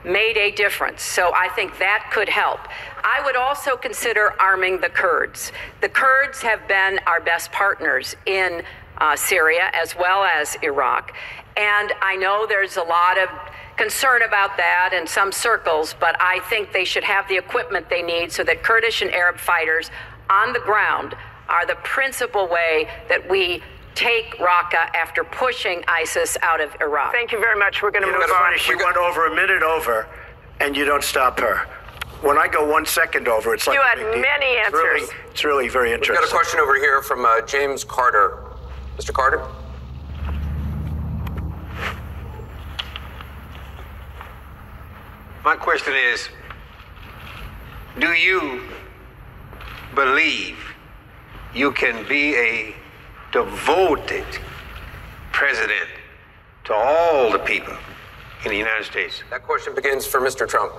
made a difference. So I think that could help. I would also consider arming the Kurds. The Kurds have been our best partners in Syria as well as Iraq. And I know there's a lot of concern about that in some circles, but I think they should have the equipment they need so that Kurdish and Arab fighters on the ground are the principal way that we take Raqqa after pushing ISIS out of Iraq. Thank you very much. We're going to move on. Funny, she went over a minute over, and you don't stop her. When I go 1 second over, it's like you had many answers. It's really very interesting. We've got a question over here from James Carter. Mr. Carter? My question is, do you believe you can be a devoted president to all the people in the United States? That question begins for Mr. Trump.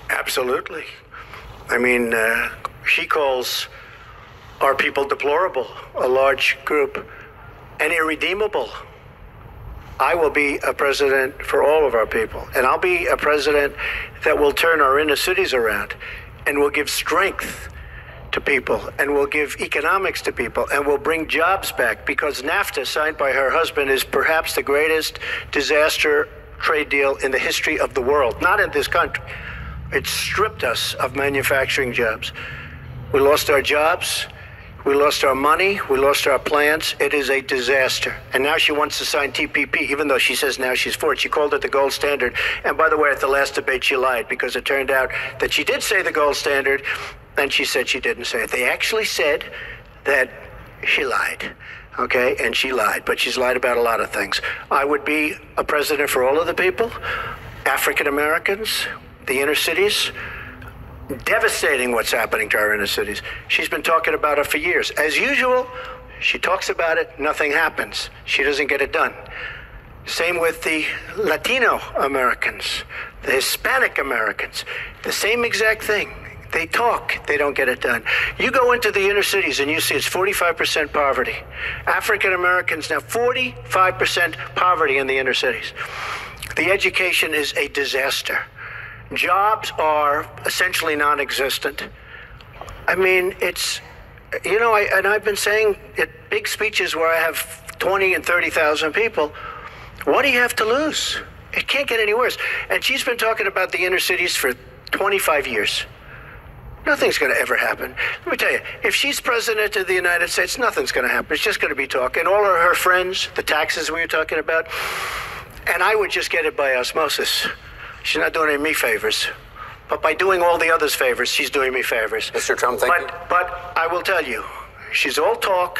Absolutely. I mean, she calls our people deplorable, a large group, and irredeemable. I will be a president for all of our people, and I'll be a president that will turn our inner cities around and will give strength to people and will give economics to people and will bring jobs back, because NAFTA, signed by her husband, is perhaps the greatest disaster trade deal in the history of the world, not in this country. It stripped us of manufacturing jobs. We lost our jobs. We lost our money. We lost our plants. It is a disaster. And now she wants to sign TPP, even though she says now she's for it. She called it the gold standard. And by the way, at the last debate, she lied, because it turned out that she did say the gold standard, and she said she didn't say it. They actually said that she lied. okay? And she lied, but she's lied about a lot of things. I would be a president for all of the people, African Americans, the inner cities. Devastating what's happening to our inner cities. She's been talking about it for years. As usual, she talks about it, nothing happens. She doesn't get it done. Same with the Latino Americans, the Hispanic Americans, the same exact thing. They talk, they don't get it done. You go into the inner cities and you see it's 45% poverty. African Americans now, 45% poverty in the inner cities. The education is a disaster. Jobs are essentially non-existent. I mean, it's, you know, I've been saying at big speeches where I have 20 and 30,000 people, what do you have to lose? It can't get any worse. And she's been talking about the inner cities for 25 years. Nothing's going to ever happen. Let me tell you, if she's president of the United States, nothing's going to happen. It's just going to be talk. And all of her friends, the taxes we were talking about, and I would just get it by osmosis. She's not doing any me favors. But by doing all the others favors, she's doing me favors. Mr. Trump, thank you. But I will tell you, she's all talk.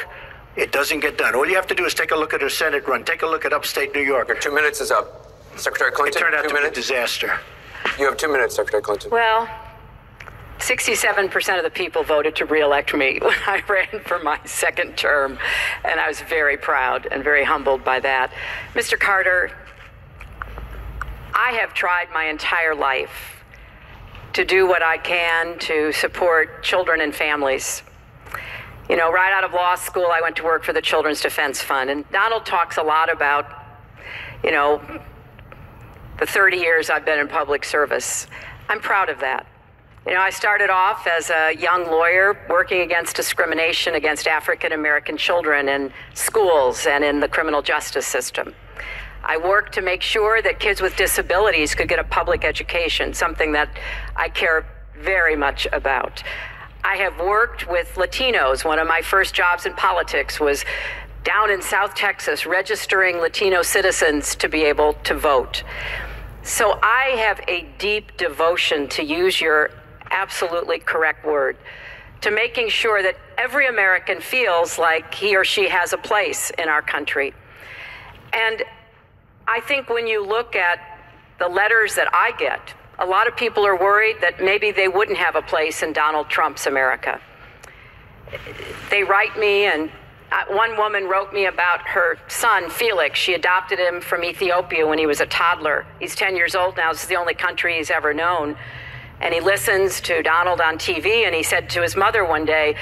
It doesn't get done. All you have to do is take a look at her Senate run. Take a look at upstate New York. Your 2 minutes is up. Secretary Clinton, it turned out 2 to minutes. be a disaster. You have 2 minutes, Secretary Clinton. Well, 67% of the people voted to re-elect me when I ran for my second term, and I was very proud and very humbled by that. Mr. Carter, I have tried my entire life to do what I can to support children and families. You know, right out of law school, I went to work for the Children's Defense Fund, and Donald talks a lot about, you know, the 30 years I've been in public service. I'm proud of that. You know, I started off as a young lawyer working against discrimination against African American children in schools and in the criminal justice system. I worked to make sure that kids with disabilities could get a public education, something that I care very much about. I have worked with Latinos. One of my first jobs in politics was down in South Texas, registering Latino citizens to be able to vote. So I have a deep devotion, to use your absolutely correct word, to making sure that every American feels like he or she has a place in our country. And I think when you look at the letters that I get, a lot of people are worried that maybe they wouldn't have a place in Donald Trump's America. They write me, and one woman wrote me about her son, Felix. She adopted him from Ethiopia when he was a toddler. He's 10 years old now. This is the only country he's ever known. And he listens to Donald on TV, and he said to his mother one day,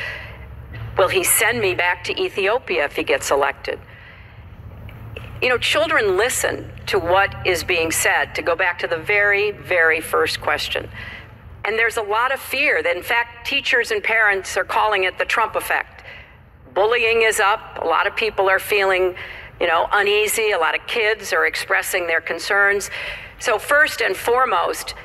will he send me back to Ethiopia if he gets elected? You know, children listen to what is being said, to go back to the very, very first question. And there's a lot of fear that, in fact, teachers and parents are calling it the Trump effect. Bullying is up. A lot of people are feeling, you know, uneasy. A lot of kids are expressing their concerns. So first and foremost,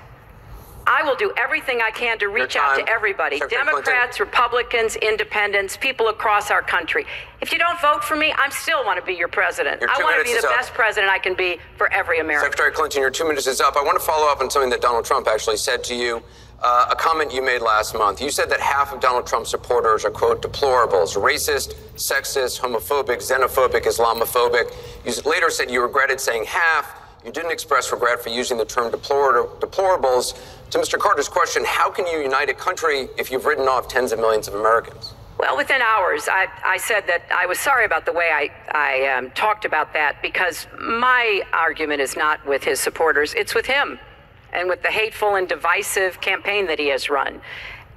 I will do everything I can to reach out to everybody, Democrats, Republicans, independents, people across our country. If you don't vote for me, I still want to be your president. I want to be the best president I can be for every American. Secretary Clinton, your 2 minutes is up. I want to follow up on something that Donald Trump actually said to you, a comment you made last month. You said that half of Donald Trump's supporters are, quote, deplorables, racist, sexist, homophobic, xenophobic, Islamophobic. You later said you regretted saying half. You didn't express regret for using the term deplorables. To Mr. Carter's question, how can you unite a country if you've written off tens of millions of Americans? Well, within hours, I said that I was sorry about the way I talked about that, because my argument is not with his supporters. It's with him and with the hateful and divisive campaign that he has run,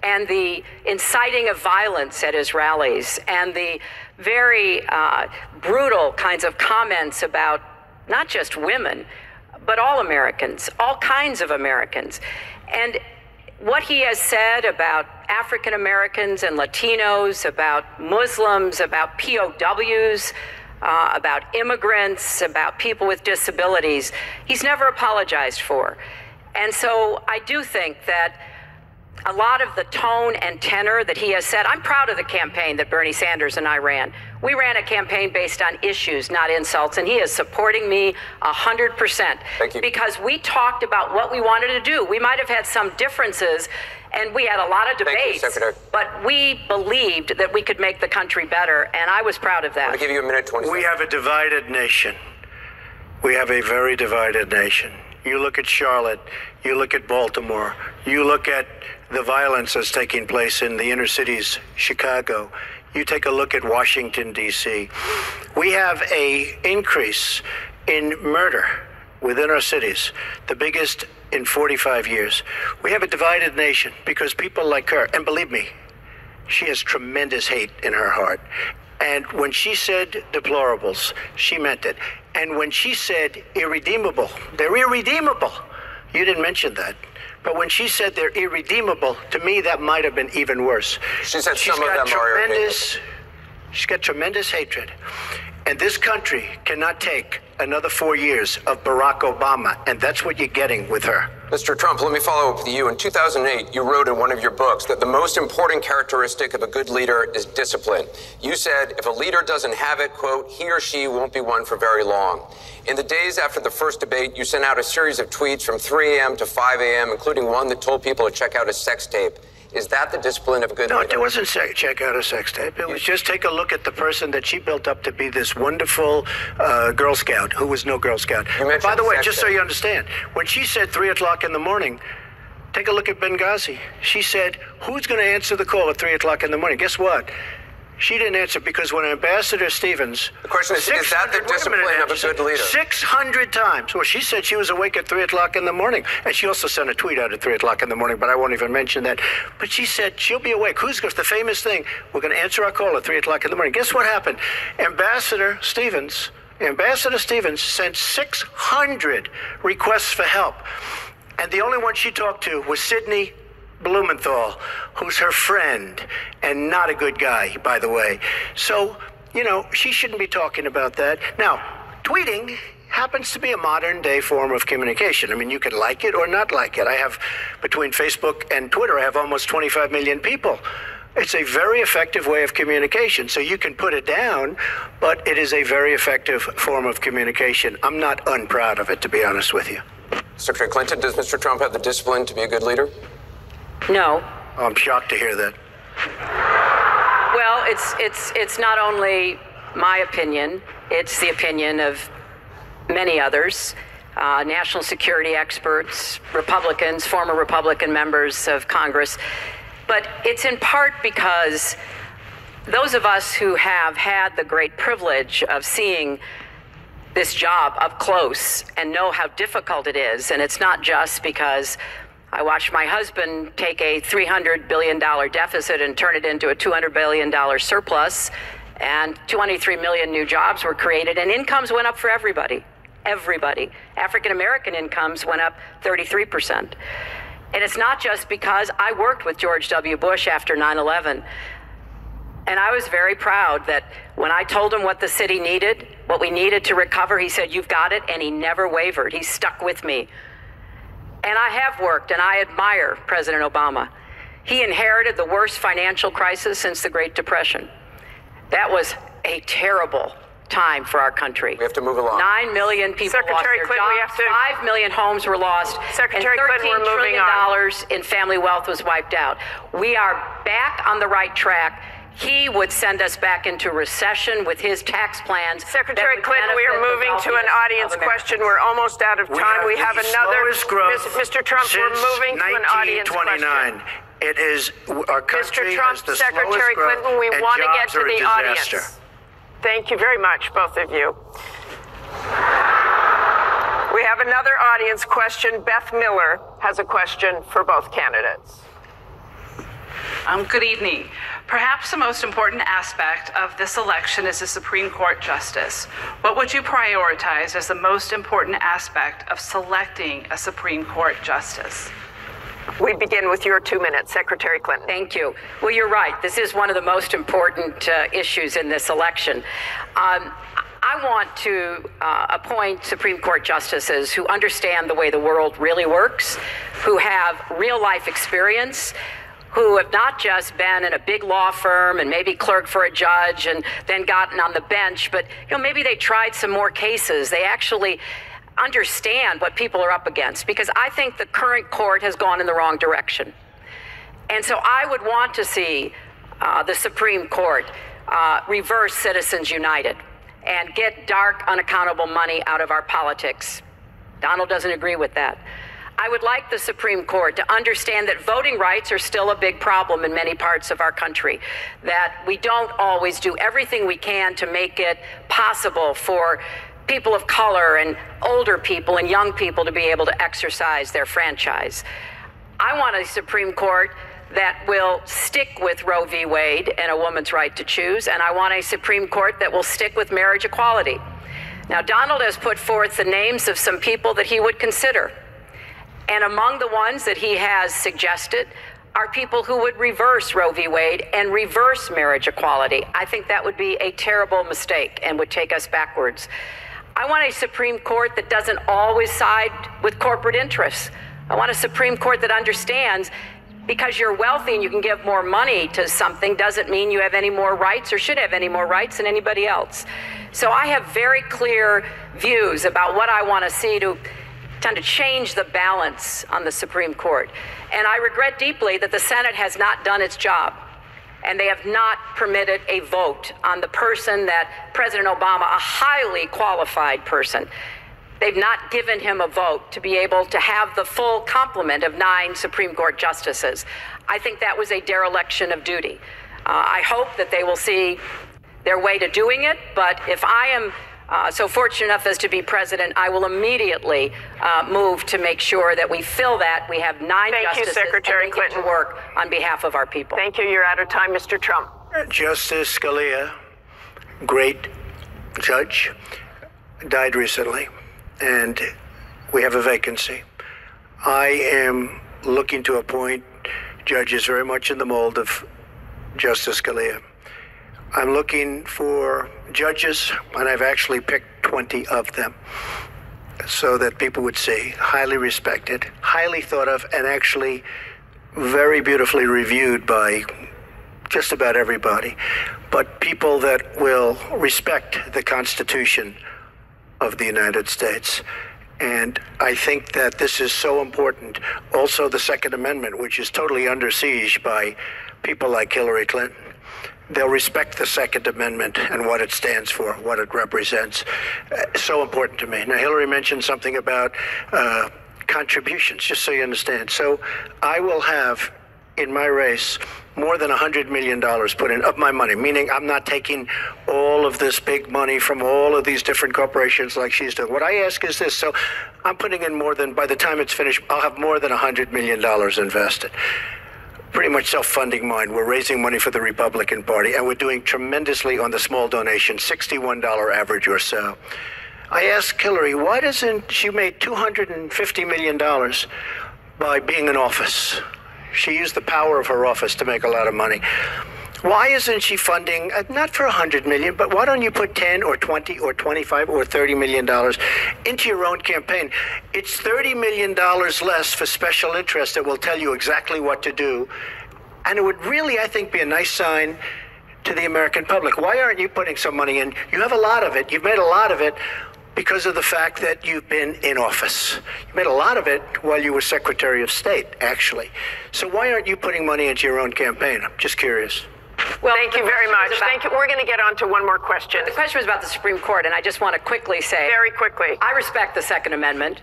and the inciting of violence at his rallies, and the very brutal kinds of comments about not just women, but all Americans, all kinds of Americans. And what he has said about African Americans and Latinos, about Muslims, about POWs, about immigrants, about people with disabilities, he's never apologized for. And so I do think that a lot of the tone and tenor that he has said, I'm proud of the campaign that Bernie Sanders and I ran. We ran a campaign based on issues, not insults, and he is supporting me 100%. Thank you. Because we talked about what we wanted to do. We might have had some differences, And we had a lot of Thank you, debates, Secretary. but we believed that we could make the country better, and I was proud of that. I'll give you a minute, 20 seconds. We have a divided nation. We have a very divided nation. You look at Charlotte, you look at Baltimore, you look at the violence that's taking place in the inner cities, Chicago. You take a look at Washington, D.C. We have a increase in murder within our cities, the biggest in 45 years. We have a divided nation because people like her, and believe me, she has tremendous hate in her heart. And when she said deplorables, she meant it. And when she said irredeemable, they're irredeemable. You didn't mention that. But when she said they're irredeemable, to me, that might have been even worse. She said some of them are irredeemable. She's got tremendous hatred. And this country cannot take another 4 years of Barack Obama, and that's what you're getting with her. Mr. Trump, let me follow up with you. In 2008, you wrote in one of your books that the most important characteristic of a good leader is discipline. You said if a leader doesn't have it, quote, he or she won't be one for very long. In the days after the first debate, you sent out a series of tweets from 3 a.m. to 5 a.m., including one that told people to check out a sex tape. Is that the discipline of a good leader? No, it wasn't check out a sex tape. It was just take a look at the person that she built up to be this wonderful Girl Scout, who was no Girl Scout. By the way, just so you understand, when she said 3 o'clock in the morning, take a look at Benghazi. She said, who's going to answer the call at 3 o'clock in the morning? Guess what? She didn't answer because when Ambassador Stevens... The question is that the discipline of a good leader? 600 times. Well, she said she was awake at 3 o'clock in the morning. And she also sent a tweet out at 3 o'clock in the morning, but I won't even mention that. But she said she'll be awake. Who's the famous thing? We're going to answer our call at 3 o'clock in the morning. Guess what happened? Ambassador Stevens sent 600 requests for help. And the only one she talked to was Sidney Blumenthal, who's her friend, and not a good guy, by the way. So, you know, she shouldn't be talking about that. Now, tweeting happens to be a modern day form of communication. I mean, you can like it or not like it. I have, between Facebook and Twitter, I have almost 25 million people. It's a very effective way of communication. So you can put it down, but it is a very effective form of communication. I'm not unproud of it, to be honest with you. Secretary Clinton, does Mr. Trump have the discipline to be a good leader? No. I'm shocked to hear that. Well, it's not only my opinion, it's the opinion of many others, national security experts, Republicans, former Republican members of Congress. But it's in part because those of us who have had the great privilege of seeing this job up close and know how difficult it is, and it's not just because I watched my husband take a $300 billion deficit and turn it into a $200 billion surplus, and 23 million new jobs were created, and incomes went up for everybody. Everybody. African-American incomes went up 33%. And it's not just because I worked with George W. Bush after 9/11. And I was very proud that when I told him what the city needed, what we needed to recover, he said, you've got it, and he never wavered. He stuck with me. And I have worked, and I admire President Obama. He inherited the worst financial crisis since the Great Depression. That was a terrible time for our country. We have to move along. 9 million people lost their jobs, 5 million homes were lost, Secretary and Clinton, we're $13 moving trillion in family wealth was wiped out. We are back on the right track. He would send us back into recession with his tax plans. Secretary Clinton, we are moving to an audience question. We're almost out of time. We have another. Mr. Trump, we're moving to an audience question. It is our country Mr. Trump, has the Secretary slowest growth, Clinton, we and want to get jobs to are a the disaster. audience. Thank you very much, both of you. We have another audience question. Beth Miller has a question for both candidates. Good evening. Perhaps the most important aspect of this election is the Supreme Court justice. What would you prioritize as the most important aspect of selecting a Supreme Court justice? We begin with your 2 minutes, Secretary Clinton. Thank you. Well, you're right. This is one of the most important issues in this election. I want to appoint Supreme Court justices who understand the way the world really works, who have real life experience, who have not just been in a big law firm and maybe clerked for a judge and then gotten on the bench, but maybe they tried some more cases. They actually understand what people are up against, because I think the current court has gone in the wrong direction. And so I would want to see the Supreme Court reverse Citizens United and get dark, unaccountable money out of our politics. Donald doesn't agree with that. I would like the Supreme Court to understand that voting rights are still a big problem in many parts of our country, that we don't always do everything we can to make it possible for people of color and older people and young people to be able to exercise their franchise. I want a Supreme Court that will stick with Roe v. Wade and a woman's right to choose, and I want a Supreme Court that will stick with marriage equality. Now, Donald has put forth the names of some people that he would consider, and among the ones that he has suggested are people who would reverse Roe v. Wade and reverse marriage equality. I think that would be a terrible mistake and would take us backwards. I want a Supreme Court that doesn't always side with corporate interests. I want a Supreme Court that understands because you're wealthy and you can give more money to something doesn't mean you have any more rights or should have any more rights than anybody else. So I have very clear views about what I want to see to tend to change the balance on the Supreme Court. And I regret deeply that the Senate has not done its job. And they have not permitted a vote on the person that President Obama, a highly qualified person, they've not given him a vote to be able to have the full complement of 9 Supreme Court justices. I think that was a dereliction of duty. I hope that they will see their way to doing it, but if I am so fortunate enough as to be president, I will immediately move to make sure that we fill that. We have 9 justices Secretary Clinton. to work on behalf of our people. Thank you. You're out of time, Mr. Trump. Justice Scalia, great judge, died recently, and we have a vacancy. I am looking to appoint judges very much in the mold of Justice Scalia. I'm looking for judges, and I've actually picked 20 of them so that people would see highly respected, highly thought of, and actually very beautifully reviewed by just about everybody, but people that will respect the Constitution of the United States. And I think that this is so important. Also, the Second Amendment, which is totally under siege by people like Hillary Clinton. They'll respect the Second Amendment and what it stands for, what it represents. So important to me. Now, Hillary mentioned something about contributions, just so you understand. So I will have in my race more than $100 million put in of my money, meaning I'm not taking all of this big money from all of these different corporations like she's doing. What I ask is this. So I'm putting in more than, by the time it's finished, I'll have more than $100 million invested. Pretty much self-funding mine. We're raising money for the Republican Party, and we're doing tremendously on the small donation, $61 average or so. I asked Hillary, why doesn't she made $250 million by being in office? She used the power of her office to make a lot of money. Why isn't she funding, not for $100 million, but why don't you put 10 or 20 or 25 or $30 million into your own campaign? It's $30 million less for special interests that will tell you exactly what to do. And it would really, I think, be a nice sign to the American public. Why aren't you putting some money in? You have a lot of it. You've made a lot of it because of the fact that you've been in office. You made a lot of it while you were Secretary of State, actually. So why aren't you putting money into your own campaign? I'm just curious. Well, thank you very much. Thank you. We're going to get on to one more question. The question was about the Supreme Court, and I just want to quickly say, very quickly, I respect the Second Amendment,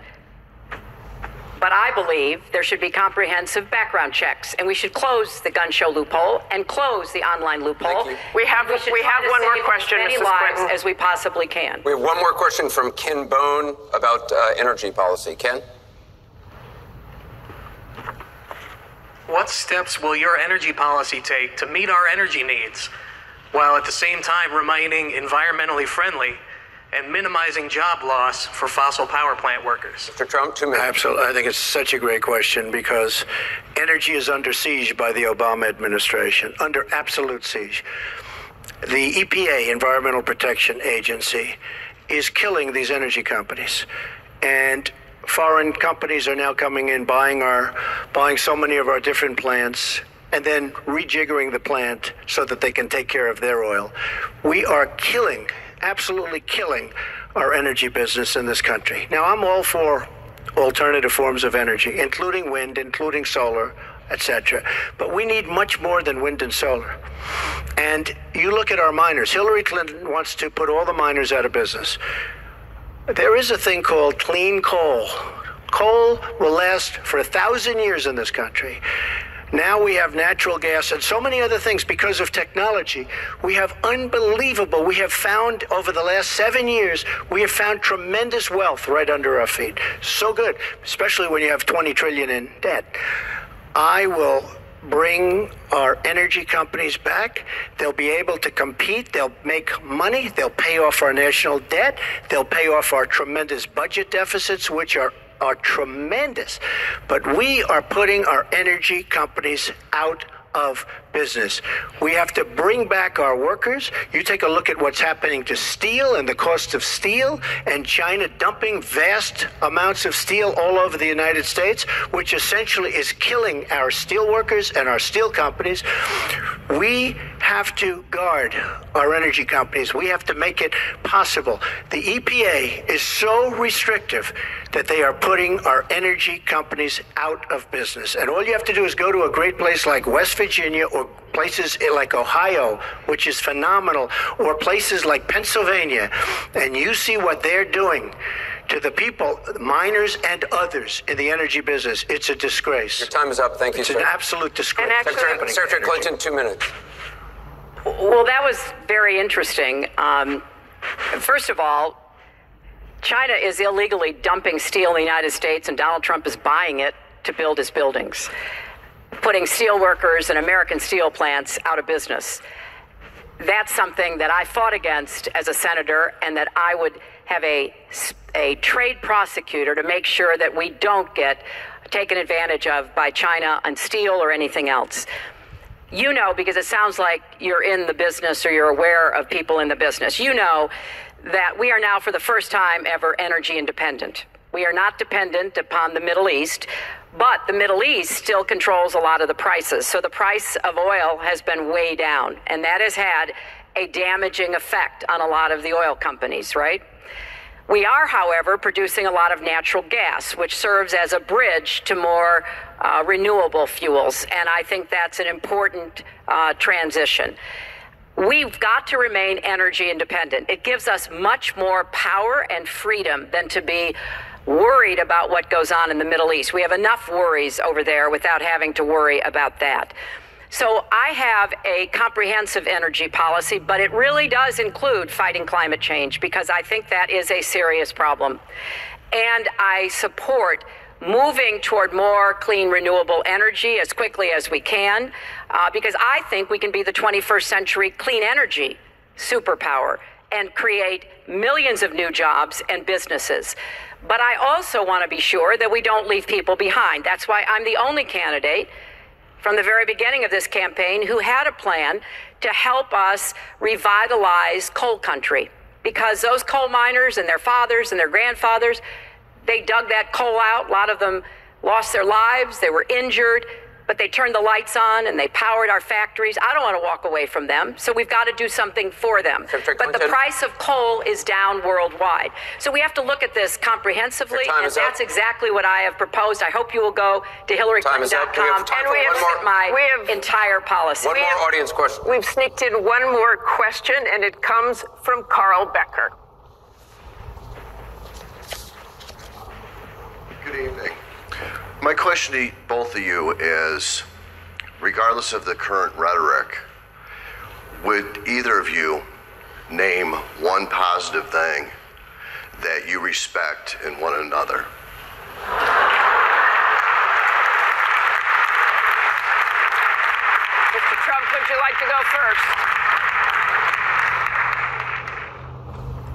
but I believe there should be comprehensive background checks, and we should close the gun show loophole and close the online loophole. We have one more question, as many Mrs. lives Clinton. as we possibly can. We have one more question from Ken Bone about energy policy. Ken? What steps will your energy policy take to meet our energy needs, while at the same time remaining environmentally friendly and minimizing job loss for fossil power plant workers? Mr. Trump, 2 minutes. Absolutely. I think it's such a great question because energy is under siege by the Obama administration, under absolute siege. The EPA, Environmental Protection Agency, is killing these energy companies. And foreign companies are now coming in, buying so many of our different plants, and then rejiggering the plant so that they can take care of their oil. We are killing, absolutely killing our energy business in this country. Now, I'm all for alternative forms of energy, including wind, including solar, etc. But we need much more than wind and solar. And you look at our miners. Hillary Clinton wants to put all the miners out of business. There is a thing called clean coal. Coal will last for 1,000 years in this country. Now we have natural gas and so many other things because of technology. We have we have found over the last 7 years, we have found tremendous wealth right under our feet. So good, especially when you have 20 trillion in debt. I will bring our energy companies back. They'll be able to compete. They'll make money. They'll pay off our national debt. They'll pay off our tremendous budget deficits, which are tremendous. But we are putting our energy companies out of business. We have to bring back our workers. You take a look at what's happening to steel and the cost of steel, and China dumping vast amounts of steel all over the United States, which essentially is killing our steel workers and our steel companies. We have to guard our energy companies. We have to make it possible. The EPA is so restrictive that they are putting our energy companies out of business. And all you have to do is go to a great place like West Virginia or places like Ohio, which is phenomenal, or places like Pennsylvania, and you see what they're doing to the people, miners and others in the energy business. It's a disgrace. Your time is up. Thank you, sir. It's an absolute disgrace. And Secretary Clinton, 2 minutes. Well, that was very interesting. First of all, China is illegally dumping steel in the United States, and Donald Trump is buying it to build his buildings, putting steel workers and American steel plants out of business. That's something that I fought against as a senator, and that I would have a trade prosecutor to make sure that we don't get taken advantage of by China on steel or anything else. You know, because it sounds like you're in the business or you're aware of people in the business, you know that we are now for the first time ever energy independent. We are not dependent upon the Middle East, but the Middle East still controls a lot of the prices. So the price of oil has been way down, and that has had a damaging effect on a lot of the oil companies, right? We are, however, producing a lot of natural gas, which serves as a bridge to more renewable fuels, and I think that's an important transition. We've got to remain energy independent. It gives us much more power and freedom than to be worried about what goes on in the Middle East. We have enough worries over there without having to worry about that. So I have a comprehensive energy policy, but it really does include fighting climate change, because I think that is a serious problem. And I support moving toward more clean, renewable energy as quickly as we can, because I think we can be the 21st century clean energy superpower and create millions of new jobs and businesses. But I also want to be sure that we don't leave people behind. That's why I'm the only candidate from the very beginning of this campaign who had a plan to help us revitalize coal country, because those coal miners and their fathers and their grandfathers, they dug that coal out. A lot of them lost their lives. They were injured, but they turned the lights on and they powered our factories. I don't want to walk away from them, so we've got to do something for them. But the price of coal is down worldwide. So we have to look at this comprehensively, and that's exactly what I have proposed. I hope you will go to HillaryClinton.com and we have my entire policy. One more audience question. We've sneaked in one more question, and it comes from Carl Becker. Good evening. My question to both of you is, regardless of the current rhetoric, would either of you name one positive thing that you respect in one another? Mr. Trump, would you like to go first?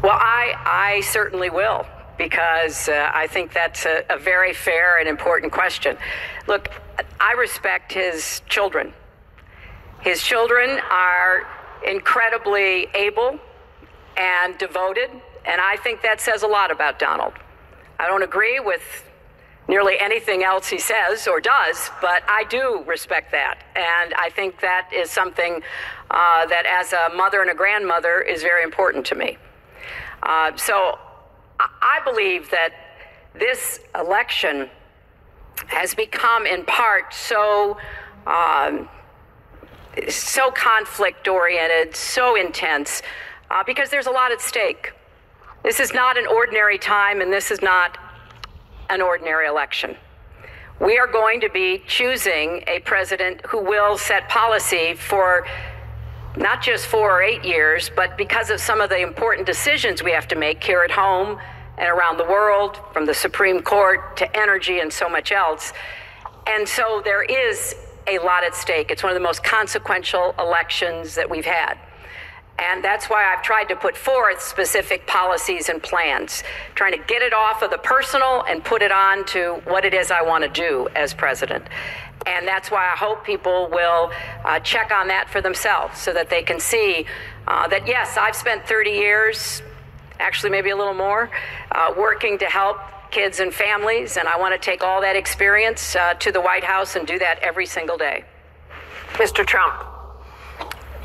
Well, I certainly will, because I think that's a very fair and important question. Look, I respect his children. His children are incredibly able and devoted, and I think that says a lot about Donald. I don't agree with nearly anything else he says or does, but I do respect that. And I think that is something that as a mother and a grandmother is very important to me. So I believe that this election has become in part so conflict-oriented, so intense, because there's a lot at stake. This is not an ordinary time, and this is not an ordinary election. We are going to be choosing a president who will set policy for not just 4 or 8 years, but because of some of the important decisions we have to make here at home and around the world, from the Supreme Court to energy and so much else. And so there is a lot at stake. It's one of the most consequential elections that we've had. And that's why I've tried to put forth specific policies and plans, trying to get it off of the personal and put it on to what it is I want to do as president. And that's why I hope people will check on that for themselves so that they can see that, yes, I've spent 30 years, actually maybe a little more, working to help kids and families, and I want to take all that experience to the White House and do that every single day. Mr. Trump.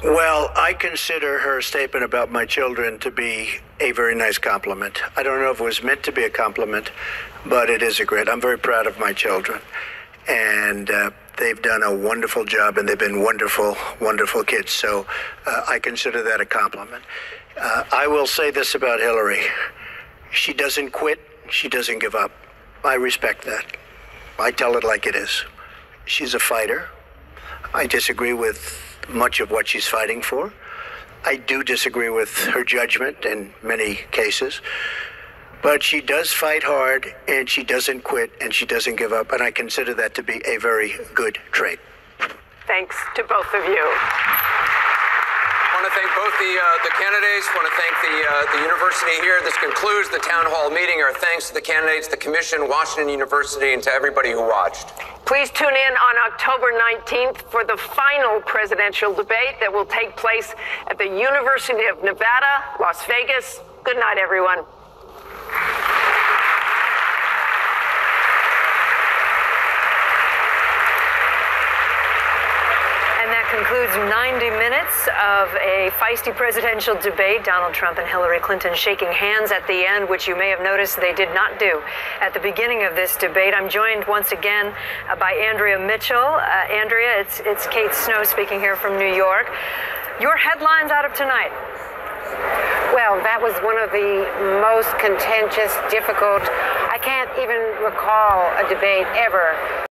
Well, I consider her statement about my children to be a very nice compliment. I don't know if it was meant to be a compliment, but it is a great. I'm very proud of my children. And they've done a wonderful job, and they've been wonderful, wonderful kids. So I consider that a compliment. I will say this about Hillary. She doesn't quit. She doesn't give up. I respect that. I tell it like it is. She's a fighter. I disagree with much of what she's fighting for. I do disagree with her judgment in many cases. But she does fight hard, and she doesn't quit, and she doesn't give up, and I consider that to be a very good trait. Thanks to both of you. I want to thank both the candidates. I want to thank the university here. This concludes the town hall meeting. Our thanks to the candidates, the commission, Washington University, and to everybody who watched. Please tune in on October 19th for the final presidential debate that will take place at the University of Nevada, Las Vegas. Good night, everyone. And that concludes 90 minutes of a feisty presidential debate. Donald Trump and Hillary Clinton shaking hands at the end, which you may have noticed they did not do at the beginning of this debate. I'm joined once again by Andrea Mitchell. Andrea, it's Kate Snow speaking here from New York. Your headlines out of tonight. Well, that was one of the most contentious, difficult, I can't even recall a debate ever